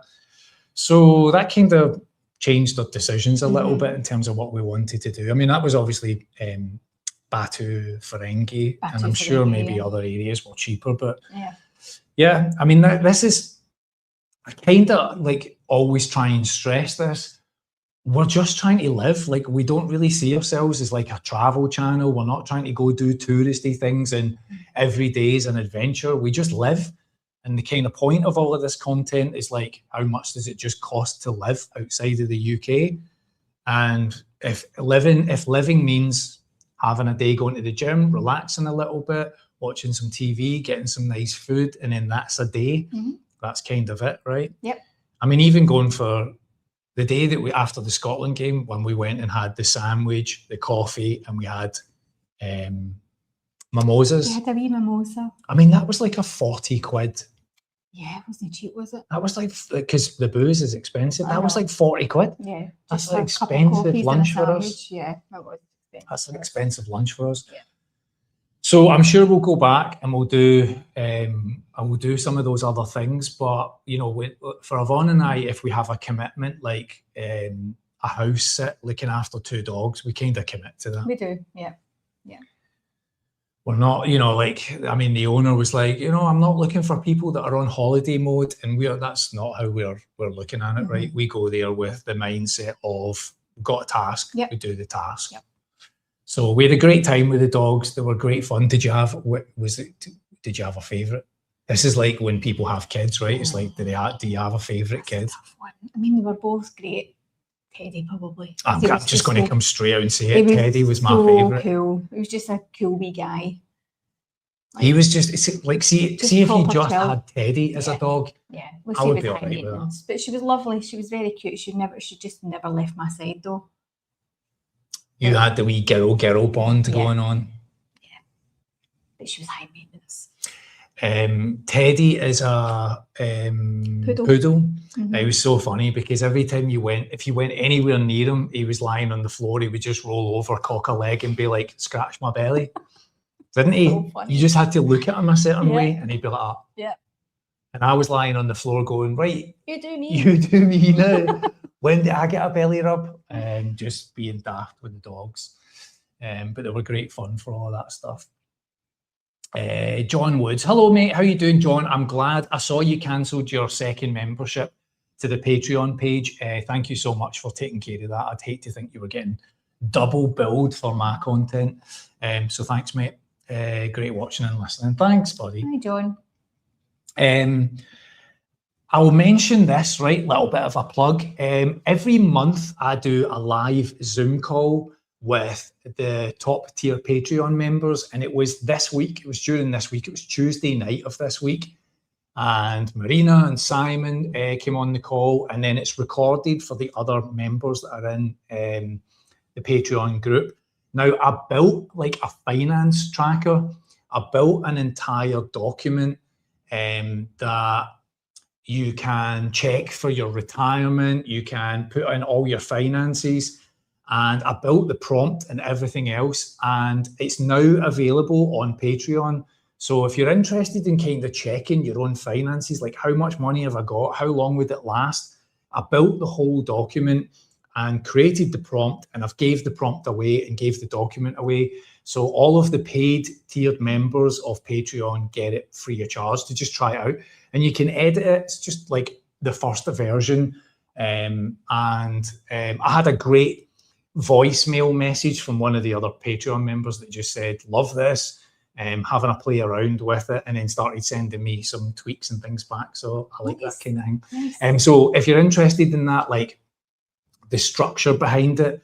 So that kind of changed our decisions a little bit in terms of what we wanted to do. I mean, that was obviously Batu Ferengi, and I'm sure maybe other areas were cheaper, but yeah, I mean, this is, I kind of like always try and stress this. We're just trying to live. Like, we don't really see ourselves as like a travel channel. We're not trying to go do touristy things and every day is an adventure. We just live. And the kind of point of all of this content is like, how much does it just cost to live outside of the UK? And if living means having a day going to the gym, relaxing a little bit, watching some TV, getting some nice food, and then that's a day, that's kind of it, right? Yep. I mean, even going for the day that after the Scotland game, when we went and had the sandwich, the coffee, and we had mimosas. We had a wee mimosa. I mean, that was like a 40 quid. Yeah, it wasn't cheap, was it? That was like, because the booze is expensive. That was like 40 quid. Yeah. That's just an for a couple expensive coffees and a lunch for sandwich. us. Yeah, that was expensive. That's an expensive lunch for us. Yeah. So I'm sure we'll go back and we'll do some of those other things. But you know, for Yvonne and I, if we have a commitment like a house sit looking after 2 dogs, we kind of commit to that. We do, yeah. Yeah. We're not, you know, like, I mean, the owner was like, you know, I'm not looking for people that are on holiday mode, and that's not how we're looking at it, right? We go there with the mindset of we've got a task, we do the task. Yep. So we had a great time with the dogs. They were great fun. Did you have a favourite? This is like when people have kids, right? It's like, do you have a favourite kid? I mean, they were both great. Teddy, probably. I'm just going to come straight out and say it. Teddy was my favourite. Cool. He was just a cool wee guy. Like, he was just like, see if you just had Teddy as a dog. Yeah, I would be all right with that. But she was lovely. She was very cute. She just never left my side though. You had the wee girl bond going on. Yeah, but she was high maintenance. Teddy is a poodle. It was so funny because every time if you went anywhere near him, he was lying on the floor. He would just roll over, cock a leg, and be like, "Scratch my belly," didn't he? So you just had to look at him a certain way, and he'd be like, "Ah." Yeah. And I was lying on the floor, going, "Right, you do me. You do me now." When did I get a belly rub? Just being daft with the dogs. But they were great fun for all of that stuff. John Woods. Hello, mate. How you doing, John? I'm glad. I saw you cancelled your second membership to the Patreon page. Thank you so much for taking care of that. I'd hate to think you were getting double billed for my content. So thanks, mate. Great watching and listening. Thanks, buddy. Hi, John. I'll mention this, right? Little bit of a plug. Every month I do a live Zoom call with the top tier Patreon members. And it was this week. It was during this week. It was Tuesday night of this week. And Marina and Simon came on the call. And then it's recorded for the other members that are in the Patreon group. Now, I built like a finance tracker. I built an entire document that you can check for your retirement. You can put in all your finances. And I built the prompt and everything else. And it's now available on Patreon. So if you're interested in kind of checking your own finances, like how much money have I got? How long would it last? I built the whole document and created the prompt, and I've gave the prompt away and gave the document away. So all of the paid tiered members of Patreon get it free of charge to just try it out. And you can edit it. It's just like the first version. I had a great voicemail message from one of the other Patreon members that just said, love this, having a play around with it, and then started sending me some tweaks and things back. So I like that kind of thing. Nice. So if you're interested in that, like the structure behind it,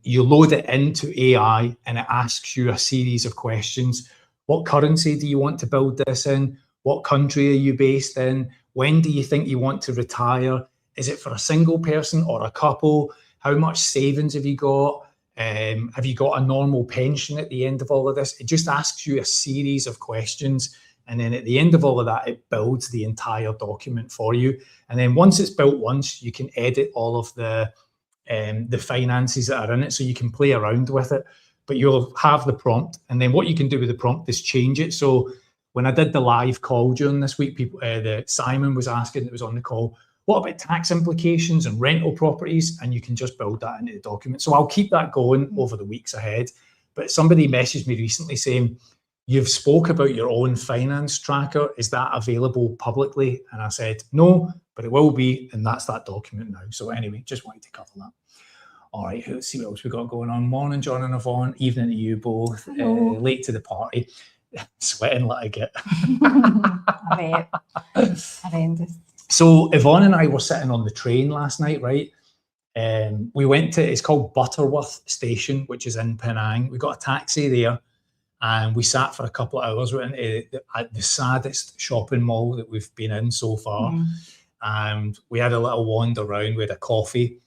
you load it into AI and it asks you a series of questions. What currency do you want to build this in? What country are you based in? When do you think you want to retire? Is it for a single person or a couple? How much savings have you got? Have you got a normal pension at the end of all of this? It just asks you a series of questions. And then at the end of all of that, it builds the entire document for you. And then once it's built once, you can edit all of the finances that are in it. So you can play around with it, but you'll have the prompt. And then what you can do with the prompt is change it. So when I did the live call during this week, Simon was asking, that was on the call, what about tax implications and rental properties? And you can just build that into the document. So I'll keep that going over the weeks ahead. But somebody messaged me recently saying, you've spoke about your own finance tracker. Is that available publicly? And I said, no, but it will be. And that's that document now. So anyway, just wanted to cover that. All right, let's see what else we got going on. Morning, John and Yvonne. Evening to you both. Late to the party. Sweating like I get. I bet. So Yvonne and I were sitting on the train last night, right? We went to, it's called Butterworth Station, which is in Penang. We got a taxi there and we sat for a couple of hours. We went into the saddest shopping mall that we've been in so far. and we had a little wander around with a coffee.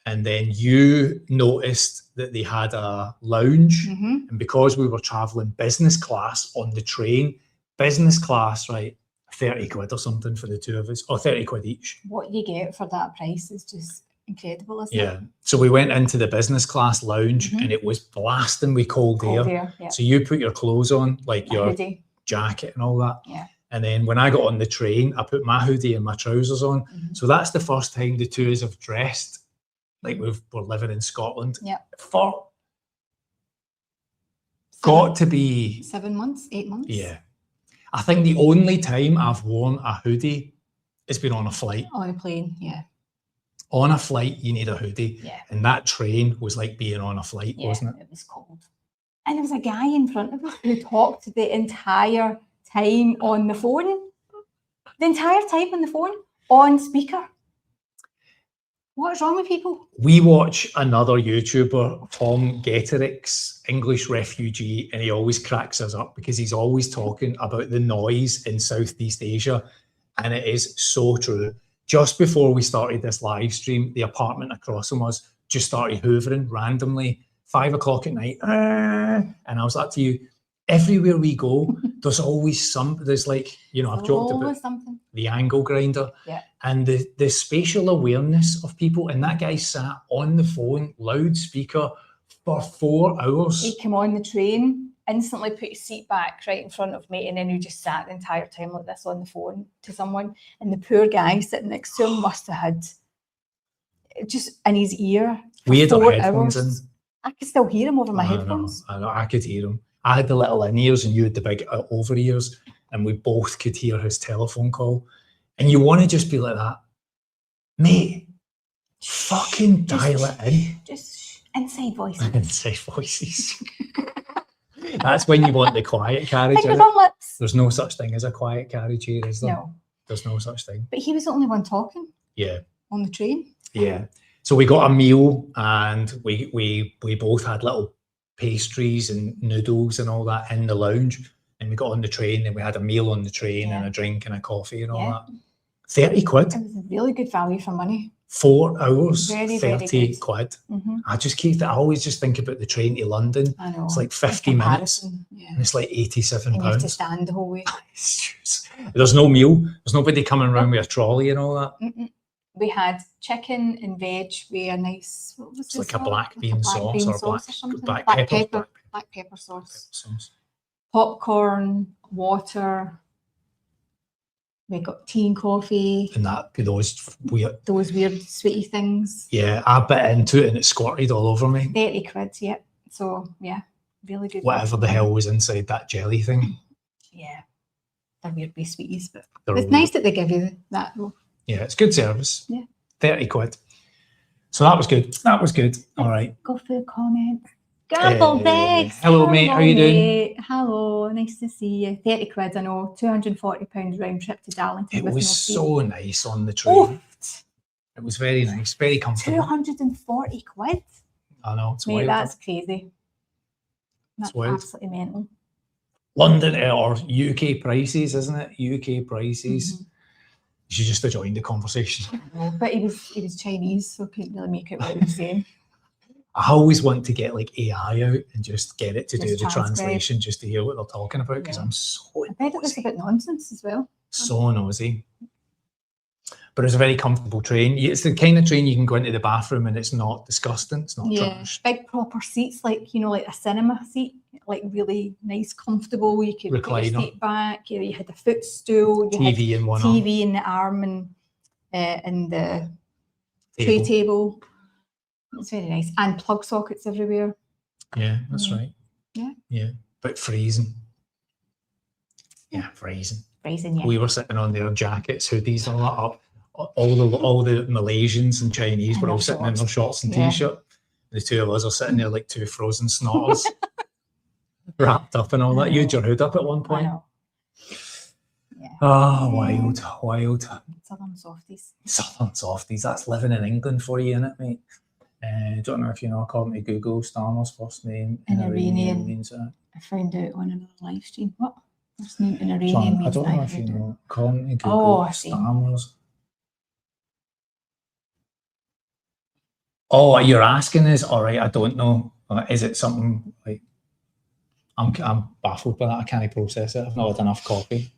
And then you noticed that they had a lounge. And because we were traveling business class on the train, business class, right, 30 quid or something for the two of us, or 30 quid each. What you get for that price is just incredible, isn't it? Yeah. So we went into the business class lounge and it was blasting with cold air. Yeah. So you put your clothes on, like your hoodie, jacket and all that. Yeah. And then when I got on the train, I put my hoodie and my trousers on. So that's the first time the two of us have dressed like we're living in Scotland. Yeah. For got to be 7 months, 8 months. Yeah. I think the only time I've worn a hoodie has been on a flight. On a plane, yeah. On a flight, you need a hoodie. Yeah. And that train was like being on a flight, wasn't it? It was cold. And there was a guy in front of us who talked the entire time on the phone. The entire time on the phone, on speaker. What's wrong with people? We watch another YouTuber, Tom Getterick's English refugee, and he always cracks us up because he's always talking about the noise in Southeast Asia. And it is so true. Just before we started this live stream, the apartment across from us just started hoovering randomly, 5 o'clock at night. And I was like to you, everywhere we go, there's always there's like, you know, I've joked about something. The angle grinder. Yeah. And the spatial awareness of people. And that guy sat on the phone, loudspeaker, for 4 hours. He came on the train, instantly put his seat back right in front of me, and then he just sat the entire time like this on the phone to someone. And the poor guy sitting next to him must have had it just in his ear for We had our 4 headphones hours. in. I could still hear him over my I headphones. know, I could hear him. I had the little in-ears and you had the big over-ears, and we both could hear his telephone call. And you want to just be like that, mate, fucking dial it in. Just inside voices. Inside voices. That's when you want the quiet carriage. Fingers on lips. There's no such thing as a quiet carriage here, is there? No. There's no such thing. But he was the only one talking. Yeah. On the train. Yeah. So we got a meal, and we both had little pastries and noodles and all that in the lounge. And we got on the train and we had a meal on the train and a drink and a coffee and all that. 30 quid. It was a really good value for money. 4 hours, Very, 30 good. quid. I always just think about the train to London. I know. It's like 50 minutes and it's like 87 and you have to pounds. stand the whole way. There's no meal. There's nobody coming around with a trolley and all that. We had chicken and veg with a nice, what was It's like a black bean sauce or black pepper sauce. Popcorn, water. We got tea and coffee. And those weird sweetie things. Yeah, I bit into it and it squirted all over me. 30 quid, yeah. So yeah, really good. Whatever the hell was inside that jelly thing. Yeah, they're weird wee sweeties, but They're it's weird. nice that they give you that though. Yeah, it's good service. Yeah. 30 quid. So that was good. That was good. All right. Go for the comment. Gamble Begs. Hello, mate. How you doing? Hello, nice to see you. 30 quid, I know. £240 round trip to Darlington. It with was no so nice on the train. Oh, It was very nice, very comfortable. 240 quid. I know, it's Mate, wild. that's crazy. That's wild. absolutely mental. London or UK prices, isn't it? UK prices. You should just have joined the conversation. But he was Chinese, so couldn't really make it what he was saying. I always want to get like AI out and just get it to do Just the transcribe. translation just to hear what they're talking about because Yeah. I'm so I bet it was a bit nonsense as well. so nosy. But it's a very comfortable train. It's the kind of train you can go into the bathroom and it's not disgusting. It's not trash. Big proper seats, like, you know, like a cinema seat, like really nice, comfortable. You could put Recliner. your seat back. You had a footstool. You had TV in one arm. TV in the arm and the tray table. It's very nice. And plug sockets everywhere. Yeah, that's right. Yeah. Yeah. But freezing. Yeah, freezing. Freezing, yeah. We were sitting on their jackets, hoodies, all that up. All the Malaysians and Chinese And were all their sitting in their shorts and Yeah. t-shirt. The two of us are sitting there like two frozen snotters, wrapped up and all that. You had your hood up at one I point. know. Yeah. Oh, wild, wild. Southern softies. Southern softies. That's living in England for you, innit, mate? Don't know if you know, according to Google, Starmer's first name An in Iranian Iranian. means I found out on another live stream. What? First name in Iranian John, I means don't know I if you found out. know, according to Google, Oh, I see. Starmer's Oh, you're asking us? All right, I don't know. Is it something like... I'm baffled by that. I can't process it. I've not had enough coffee.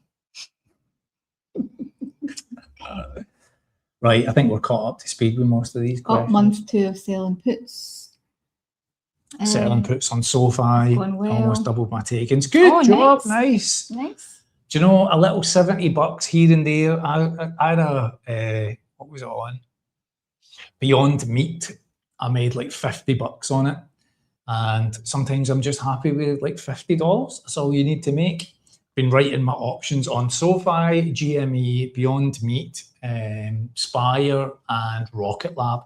Right, I think we're caught up to speed with most of these Got questions. month 2 of selling puts. Selling puts on SoFi, going well. almost doubled my takings. Good job, nice. Nice. Do you know, a little $70 here and there. I had a, what was it on? Beyond Meat. I made like $50 on it. And sometimes I'm just happy with like $50. That's all you need to make. Been writing my options on SoFi, GME, Beyond Meat, Spire, and Rocket Lab.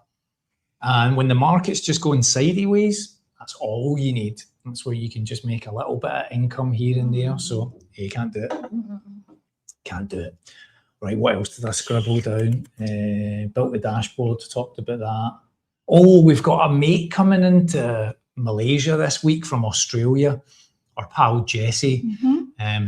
And when the market's just going sideways, that's all you need. That's where you can just make a little bit of income here and there. So you can't do it. Can't do it. Right, what else did I scribble down? Built the dashboard, talked about that. Oh, we've got a mate coming into Malaysia this week from Australia, our pal Jesse,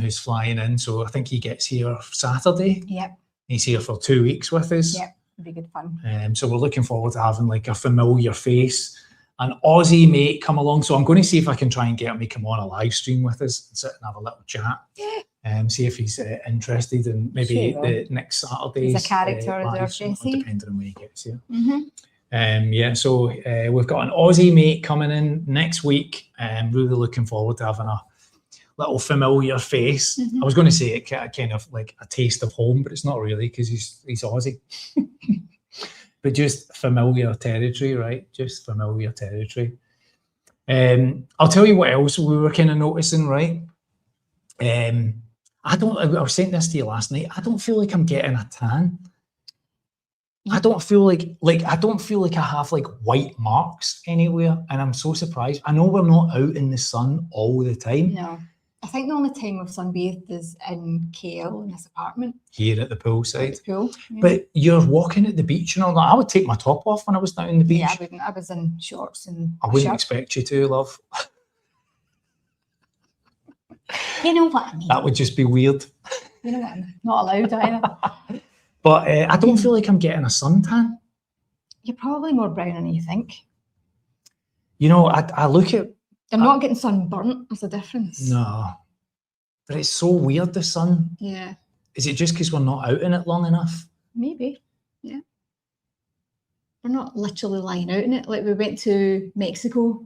who's flying in. So I think he gets here Saturday. Yep. He's here for 2 weeks with us. Yep, it'll be good fun. So we're looking forward to having like a familiar face. An Aussie mate come along. So I'm going to see if I can try and get him to come on a live stream with us and sit and have a little chat. Yeah. See if he's interested in maybe the next Saturday's. He's a character, is our Jesse. Depending on when he gets here. Yeah, so we've got an Aussie mate coming in next week. Really looking forward to having a little familiar face. I was going to say it kind of like a taste of home, but it's not really because he's Aussie. But just familiar territory, right? Just familiar territory. I'll tell you what else we were kind of noticing, right? I was saying this to you last night. I don't feel like I'm getting a tan. I don't feel like I have like white marks anywhere, and I'm so surprised. I know we're not out in the sun all the time. No, I think the only time we've sunbathed is in KL in this apartment. Here at the poolside. At the pool. Yeah. But you're walking at the beach and all that. I would take my top off when I was down on the beach. Yeah, I wouldn't. I was in shorts and I wouldn't shirt. expect you to, love. You know what I mean. That would just be weird. You know what I mean. Not allowed either. But I don't feel like I'm getting a suntan. You're probably more brown than you think. You know, I look at... You're not getting sunburnt. There's a difference. No. But it's so weird, the sun. Yeah. Is it just because we're not out in it long enough? Maybe. Yeah. We're not literally lying out in it. Like we went to Mexico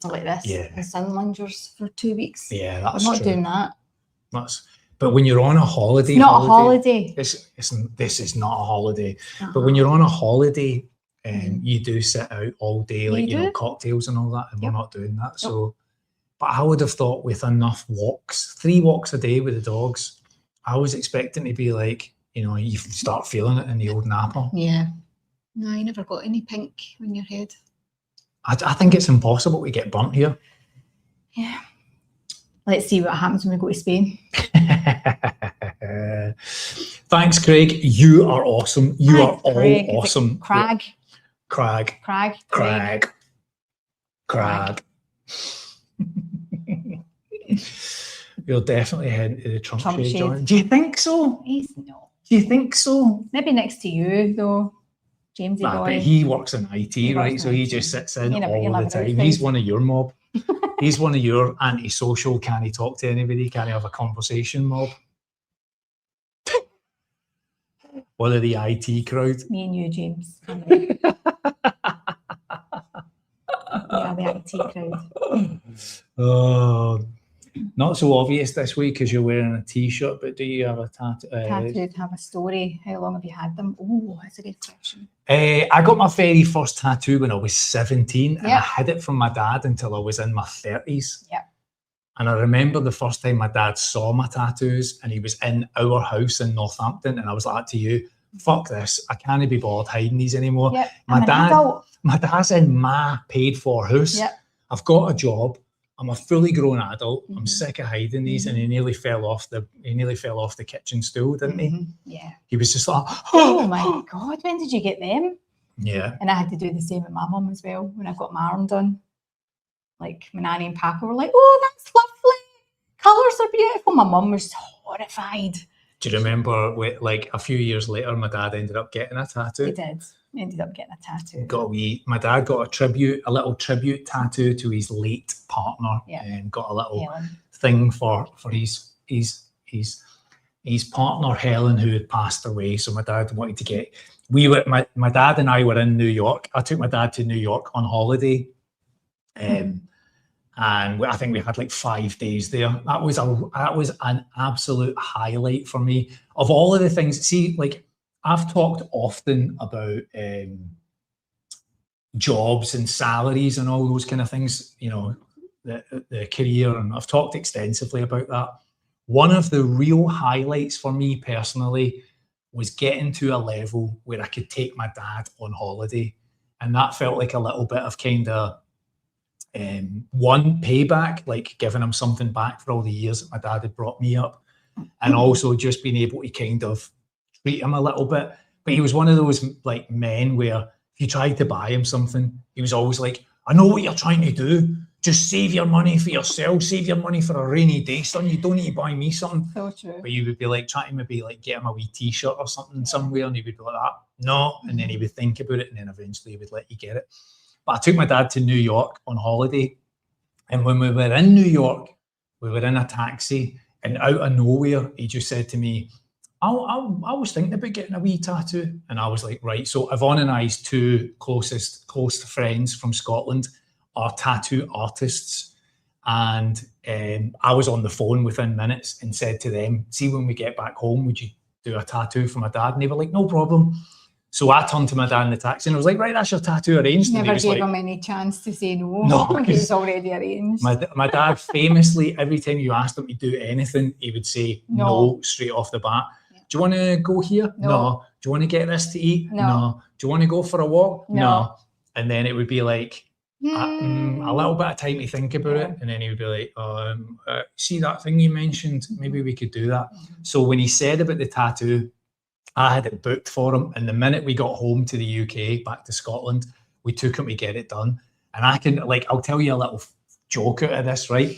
like this. Yeah. And sun lungers for 2 weeks. Yeah, that's We're not true. doing that. But when you're on a holiday... It's not a holiday. This is not a holiday. But when you're on a holiday, you do sit out all day, like, you know, cocktails and all that, and we're not doing that. So, but I would have thought with enough walks, 3 walks a day with the dogs, I was expecting to be like, you know, you start feeling it in the old napper. Yeah. No, you never got any pink on your head. I think it's impossible to get burnt here. Yeah. Let's see what happens when we go to Spain. Thanks, Craig. You are awesome. You are all Craig. awesome. Crag. You're definitely heading to the Trump shade, shade. John. Do you think so? He's not. Do you think so? Maybe next to you, though. Jamesy Nah, boy. but he works in IT, He right? works So in he IT. just sits in You never- all you'll the never time. know He's things. one of your mob. He's one of your antisocial, can't he talk to anybody, can't he have a conversation mob? One of the IT crowd. Me and you, James. We are the IT crowd. Oh, not so obvious this week because you're wearing a t-shirt, but do you have a tattoo? Tattooed, have a story. How long have you had them? Oh, that's a good question. I got my very first tattoo when I was 17, and I Yep. hid it from my dad until I was in my 30s. Yep. And I remember the first time my dad saw my tattoos, and he was in our house in Northampton, and I was like to you, fuck this, I can't be bothered hiding these anymore. Yep. My I'm an dad- adult. My dad's in my paid for house. Yep. I've got a job. I'm a fully grown adult. I'm Mhm. sick of hiding these, and he nearly fell off the kitchen stool, didn't he? Mhm. Yeah. He was just like, Oh my God, when did you get them? yeah. And I had to do the same with my mum as well when I got my arm done. Like my nanny and papa were like, oh, that's lovely. Colours are beautiful. My mum was horrified. Do you remember, like a few years later, my dad ended up getting a tattoo? He did. He ended up getting a tattoo. My dad got a little tribute tattoo to his late partner, and got a little Helen. thing for his partner Helen, who had passed away. So my dad wanted to get. My dad and I were in New York. I took my dad to New York on holiday, and I think we had like 5 days there. That was an absolute highlight for me. Of all of the things, see, like I've talked often about jobs and salaries and all those kind of things, you know, the career, and I've talked extensively about that. One of the real highlights for me personally was getting to a level where I could take my dad on holiday. And that felt like a little bit of kind of one, payback, like giving him something back for all the years that my dad had brought me up, and also just being able to kind of treat him a little bit. But he was one of those like men where if you tried to buy him something, he was always like, I know what you're trying to do. Just save your money for yourself. Save your money for a rainy day, son. You don't need to buy me something. So true. But you would be like trying to maybe like get him a wee t-shirt or something somewhere, and he would be like that. No. And then he would think about it, and then eventually he would let you get it. But I took my dad to New York on holiday. And when we were in New York, we were in a taxi, and out of nowhere, he just said to me, I was thinking about getting a wee tattoo. And I was like, right. So Yvonne and I's two close friends from Scotland are tattoo artists. And I was on the phone within minutes and said to them, see, when we get back home, would you do a tattoo for my dad? And they were like, no problem. So I turned to my dad in the taxi and I was like, right, that's your tattoo arranged. Never gave him any chance to say no. No, It was already arranged. My dad famously, every time you asked him to do anything, he would say no straight off the bat. Yeah. Do you want to go here? No. Do you want to get this to eat? No. Do you want to go for a walk? No. And then it would be like a little bit of time to think about it. And then he would be like, see that thing you mentioned? Maybe we could do that. So when he said about the tattoo, I had it booked for him. And the minute we got home to the UK, back to Scotland, we took him to get it done. And I can, like, I'll tell you a little joke out of this, right?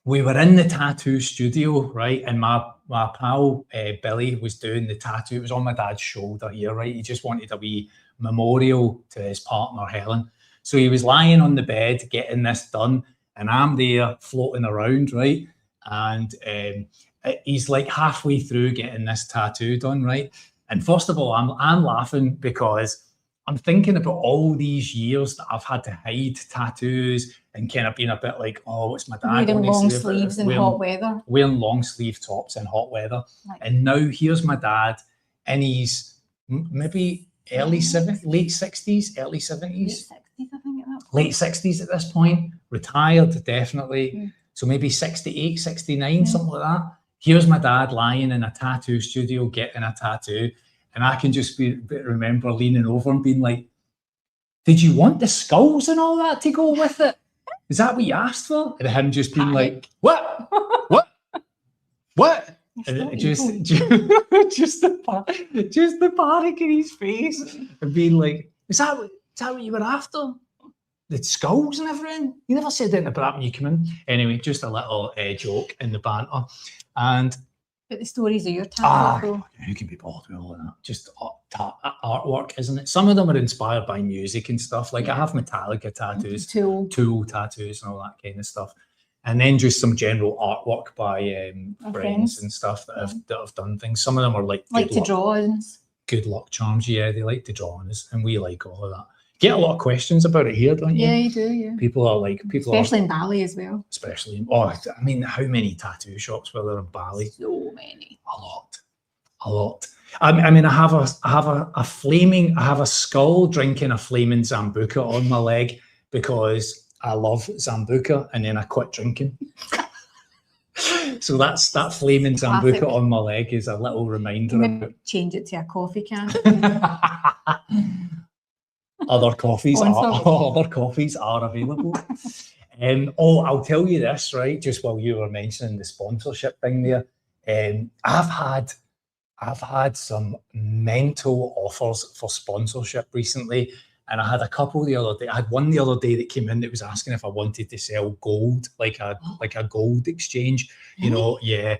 We were in the tattoo studio, right? And my pal, Billy, was doing the tattoo. It was on my dad's shoulder here, right? He just wanted a wee memorial to his partner, Helen. So he was lying on the bed getting this done. And I'm there floating around, right? And he's like halfway through getting this tattoo done, right? And first of all, I'm laughing because I'm thinking about all these years that I've had to hide tattoos and kind of being a bit like, oh, what's my dad wearing long sleeves in hot weather. Wearing long sleeve tops in hot weather. Right. And now here's my dad in his maybe late 60s, early 70s. Late 60s, I think, at that point. Late 60s at this point. Retired, definitely. So maybe 68, 69, something like that. Here's my dad lying in a tattoo studio getting a tattoo. And I can just remember leaning over and being like, did you want the skulls and all that to go with it? Is that what you asked for? And him just being like, what? What? What? And just the panic in his face and being like, is that what you were after? The skulls and everything? You never said anything about that when you come in. Anyway, just a little joke in the banter. But the stories of your tattoo. You can be bothered with all of that. Just artwork, isn't it? Some of them are inspired by music and stuff. Like I have Metallica tattoos, Tool tattoos and all that kind of stuff. And then just some general artwork by friends and stuff that have done things. Some of them are like to drawings. Good luck charms. Yeah, they like to draw on us and we like all of that. Get a lot of questions about it here, don't you? Yeah, you do, yeah. Especially in Bali as well. I mean, how many tattoo shops were there in Bali? So many. A lot. I mean, I have a skull drinking a flaming Zambuca on my leg because I love Zambuca and then I quit drinking. So that flaming Zambuca on my leg is a little reminder. Change it to a coffee can. Other coffees are available. I'll tell you this, right? Just while you were mentioning the sponsorship thing there, I've had some mental offers for sponsorship recently, and I had a couple the other day. I had one the other day that came in that was asking if I wanted to sell gold, like a gold exchange. You know, yeah.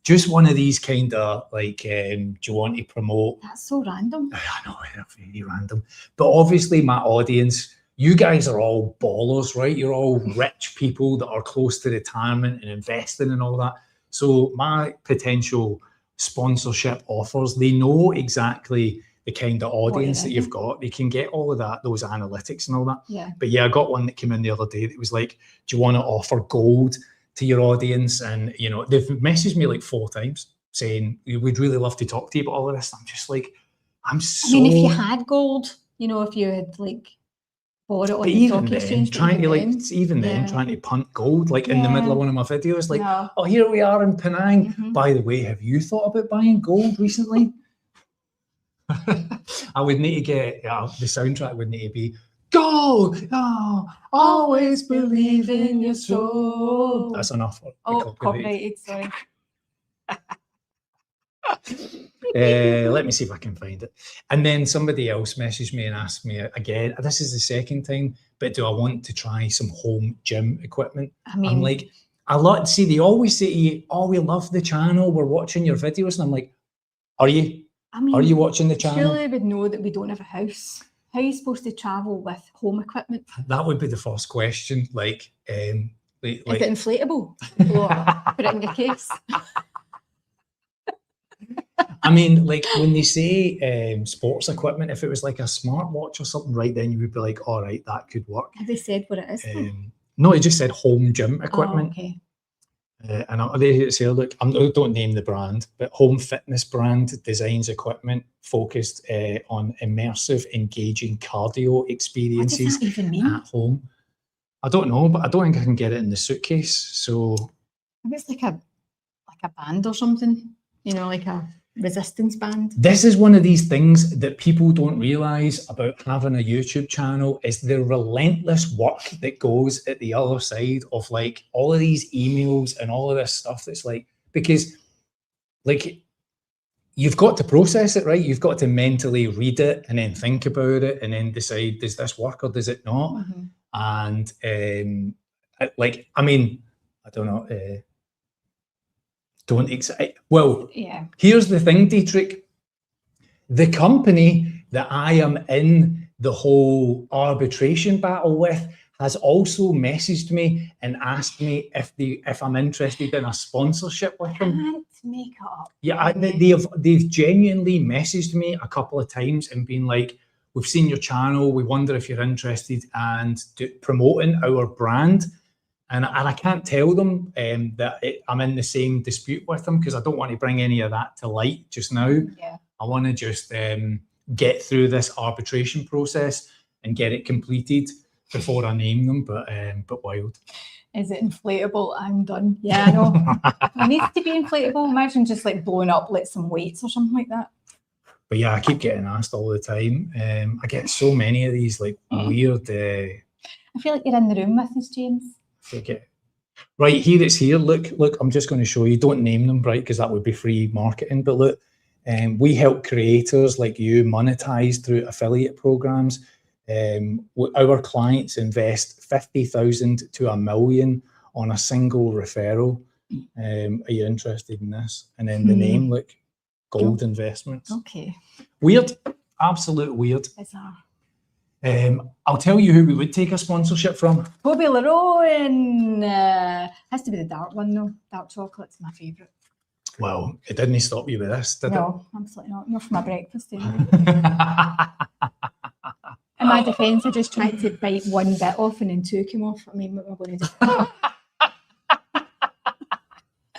just one of these kind of like, do you want to promote? That's so random. I know, very random. But obviously my audience, you guys are all ballers, right? You're all rich people that are close to retirement and investing and all that. So my potential sponsorship offers, they know exactly the kind of audience that you've got. They can get all of that, those analytics and all that. Yeah. But yeah, I got one that came in the other day that was like, do you want to offer gold to your audience? And, you know, they've messaged me like 4 times saying, we'd really love to talk to you about all of this. I'm just like, I mean, if you had gold, you know, if you had like bought it on the stock exchange, trying to punt gold, like in the middle of one of my videos, like, oh, here we are in Penang. By the way, have you thought about buying gold recently? I would need to get, the soundtrack would need to be gold. Oh, always believe in your soul. That's enough. Copyrighted, sorry. Let me see if I can find it. And then somebody else messaged me and asked me again, this is the second time, but do I want to try some home gym equipment? I mean, I'm like, they always say to you, oh, we love the channel, we're watching your videos. And I'm like, are you? Are you watching the channel? Surely would know that we don't have a house. How are you supposed to travel with home equipment? That would be the first question. Like, is it inflatable? Put it in your case. I mean, like when they say sports equipment, if it was like a smartwatch or something, right, then you would be like, all right, that could work. Have they said what it is? No, it just said home gym equipment. Oh, okay. And they say, look, I don't name the brand, but home fitness brand designs equipment focused on immersive, engaging cardio experiences what does that even mean? At home. I don't know, but I don't think I can get it in the suitcase. So maybe it's like a band or something, you know, like a resistance band. This is one of these things that people don't realize about having a YouTube channel, is the relentless work that goes at the other side of like all of these emails and all of this stuff. That's like, because like you've got to process it, right? You've got to mentally read it and then think about it and then decide, does this work or does it not? And like, I mean, I don't know. Here's the thing, Dietrich. The company that I am in the whole arbitration battle with has also messaged me and asked me if I'm interested in a sponsorship with them. Can't make it up. Yeah, they've genuinely messaged me a couple of times and been like, we've seen your channel, we wonder if you're interested and promoting our brand. And I can't tell them that I'm in the same dispute with them, because I don't want to bring any of that to light just now. Yeah. I want to just get through this arbitration process and get it completed before I name them, but wild. Is it inflatable? I'm done. Yeah, I know. It needs to be inflatable. Imagine just like blowing up like some weights or something like that. But yeah, I keep getting asked all the time. I get so many of these like weird... I feel like you're in the room with us, James. Okay. Right, here it's here. Look, I'm just going to show you. Don't name them, right, because that would be free marketing. But look, we help creators like you monetize through affiliate programs. Our clients invest 50,000 to $1 million on a single referral. Are you interested in this? And then the name, look, Gold Investments. Okay. Weird, absolute weird. Bizarre. I'll tell you who we would take a sponsorship from. Toblerone. Has to be the dark one though. Dark chocolate's my favourite. Well, it didn't stop you with this, did it? No, absolutely not. Not for my breakfast anyway. In my defence, I just tried to bite one bit off and then 2 came off. I mean, what am I going to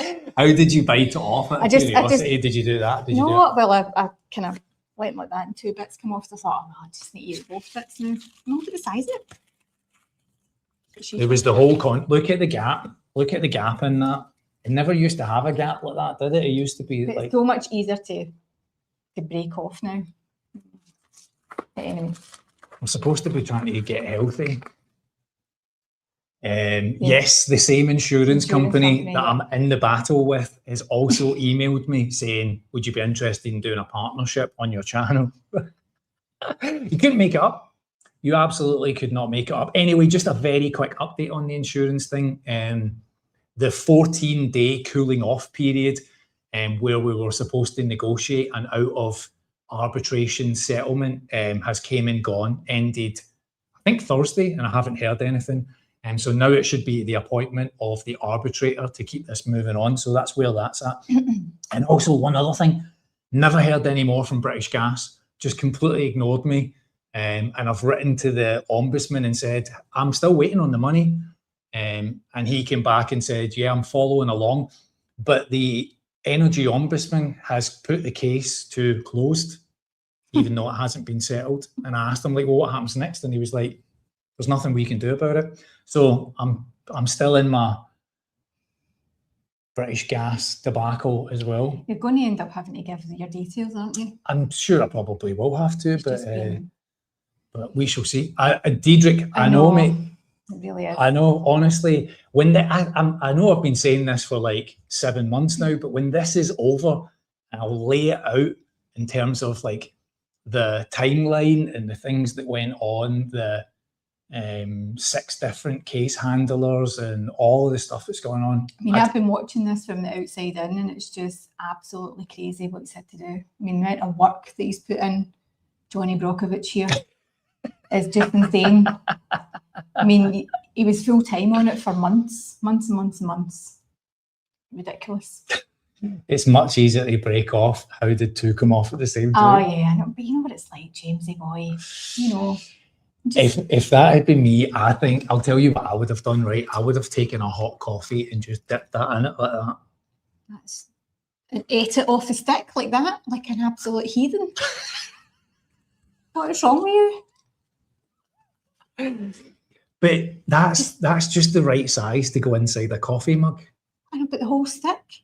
do? How did you bite it off? I just did you do that? I kind of went like that and 2 bits come off. So I thought, I just need to eat both bits now. Look at the size of it. There was the whole look at the gap. Look at the gap in that. It never used to have a gap like that, did it? It used to be it's so much easier to break off now. But anyway. I'm supposed to be trying to get healthy. Yes, the same insurance company that I'm in the battle with has also emailed me saying, would you be interested in doing a partnership on your channel? You couldn't make it up. You absolutely could not make it up. Anyway, just a very quick update on the insurance thing. The 14-day cooling off period where we were supposed to negotiate an out of arbitration settlement has came and gone, ended, I think Thursday, and I haven't heard anything. And so now it should be the appointment of the arbitrator to keep this moving on. So that's where that's at. And also one other thing, never heard any more from British Gas, just completely ignored me. And I've written to the ombudsman and said, I'm still waiting on the money. And he came back and said, yeah, I'm following along. But the energy ombudsman has put the case to closed, even though it hasn't been settled. And I asked him, like, well, what happens next? And he was like, there's nothing we can do about it. So I'm still in my British Gas debacle as well. You're going to end up having to give your details, aren't you? I'm sure I probably will have to, but we shall see. Diedrich, I know, mate. It really is. I know, honestly, when I know I've been saying this for like 7 months now, but when this is over, I'll lay it out in terms of like the timeline and the things that went on, the 6 different case handlers and all of the stuff that's going on. I mean, I've been watching this from the outside in, and it's just absolutely crazy what he's had to do. I mean, the amount of work that he's put in, Johnny Brokovich here, is just insane. I mean, he was full time on it for months. Ridiculous. It's much easier to break off. How did 2 come off at the same Oh time? yeah, I know. But you know what it's like, Jamesy boy. You know. If that had been me, I think I'll tell you what I would have done. Right, I would have taken a hot coffee and just dipped that in it like that. And ate it off the stick like that, like an absolute heathen. What is wrong with you? But that's just the right size to go inside a coffee mug. I know, but the whole stick.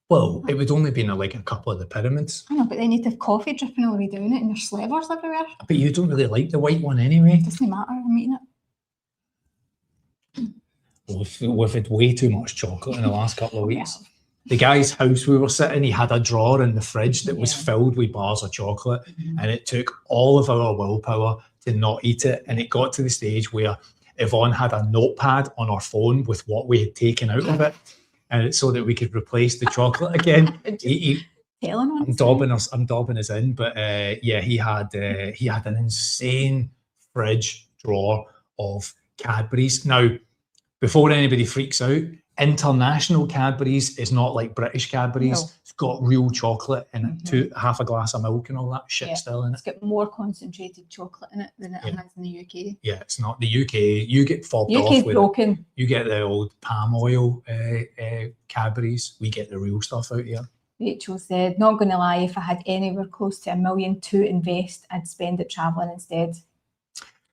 Well, it would only be in like a couple of the pyramids. I know, but then you'd have coffee dripping all the way down it and there's slivers everywhere. But you don't really like the white one anyway. It doesn't matter, I'm eating it. Well, we've had way too much chocolate in the last couple of weeks. Yeah. The guy's house we were sitting, he had a drawer in the fridge that was filled with bars of chocolate, and it took all of our willpower to not eat it. And it got to the stage where Yvonne had a notepad on her phone with what we had taken out of it, and so that we could replace the chocolate again. I'm dobbing us in, but yeah, he had an insane fridge drawer of Cadbury's. Now, before anybody freaks out, international Cadbury's is not like British Cadbury's. No. It's got real chocolate in it, half a glass of milk and all that shit still in it. It's got more concentrated chocolate in it than it has in the UK. Yeah, it's not the UK. You get fobbed off with broken. It. You get the old palm oil Cadbury's. We get the real stuff out here. Rachel said, not going to lie, if I had anywhere close to $1 million to invest, I'd spend it travelling instead.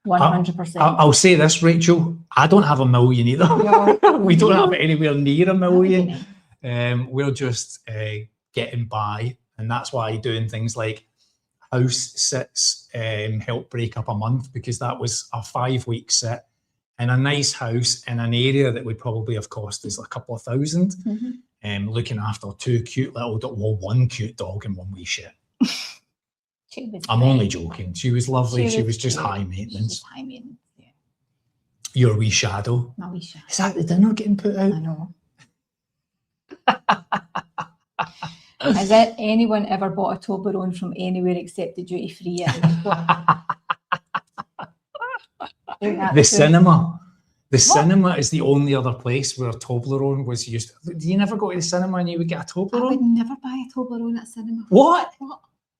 100%. I'll say this, Rachel, I don't have $1 million either. No. We don't have anywhere near $1 million. We're just getting by, and that's why doing things like house sits helped break up a month, because that was a 5-week sit in a nice house in an area that would probably have cost us a couple of thousand, looking after 2 cute little one cute dog and one wee shit. I'm only joking. She was lovely. She was just high maintenance. High maintenance, yeah. Your wee shadow. My wee shadow. Is that the dinner getting put out? I know. Has anyone ever bought a Toblerone from anywhere except the duty free? The cinema. The cinema is the only other place where Toblerone was used. Do you never go to the cinema and you would get a Toblerone? I would never buy a Toblerone at cinema. What?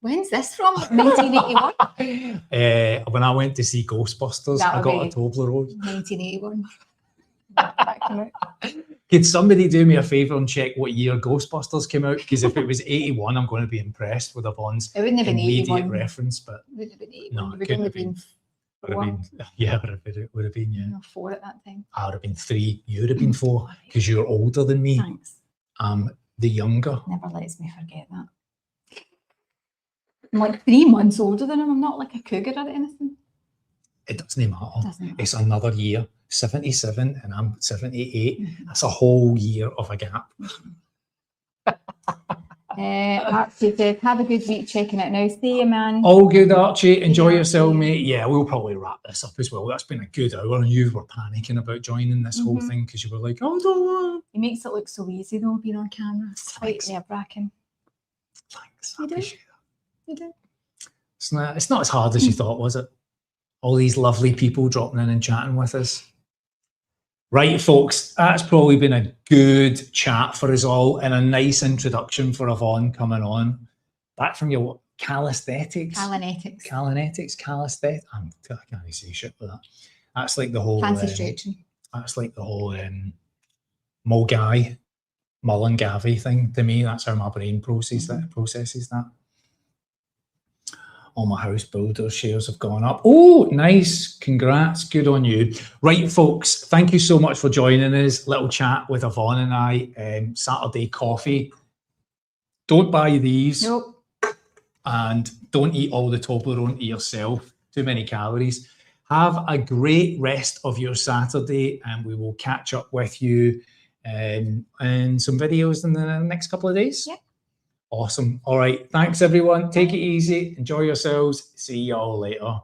When's this from? 1981? When I went to see Ghostbusters, I got a Toblerone. 1981. Could somebody do me a favour and check what year Ghostbusters came out? Because if it was 81, I'm going to be impressed with Yvonne's immediate reference. But it would have been 81. No, it couldn't have been. It would have been, yeah. 4 at that time. I would have been 3. You would have been 4, because you're older than me. Thanks. I'm the younger. Never lets me forget that. I'm like 3 months older than him. I'm not like a cougar or anything. It doesn't matter. It's another year. 77 and I'm 78. That's a whole year of a gap. Archie said, have a good week checking it now. See you, man. All good, Archie. Enjoy Yeah, yourself, yeah. mate. Yeah, we'll probably wrap this up as well. That's been a good hour, and you were panicking about joining this whole thing because you were like, "Oh, don't want." It makes it look so easy though, being on camera. It's quite Thanks. nerve-wracking. Thanks. You I do? appreciate that. You do. It's not as hard as you thought, was it? All these lovely people dropping in and chatting with us. Right, folks, that's probably been a good chat for us all and a nice introduction for Yvonne coming on. Back from your calisthenics. Kalanetics. Calisthenics. I can't say shit with that. That's like the whole... Fancy stretching. That's like the whole Mulgai, Mullengavi thing. To me, that's how my brain processes that. All my house builder shares have gone up. Oh, nice. Congrats. Good on you. Right, folks, thank you so much for joining us. Little chat with Yvonne and I. Saturday coffee. Don't buy these. Nope. And don't eat all the Toblerone to yourself. Too many calories. Have a great rest of your Saturday, and we will catch up with you in some videos in the next couple of days. Yeah. Awesome. All right. Thanks, everyone. Take it easy. Enjoy yourselves. See you all later.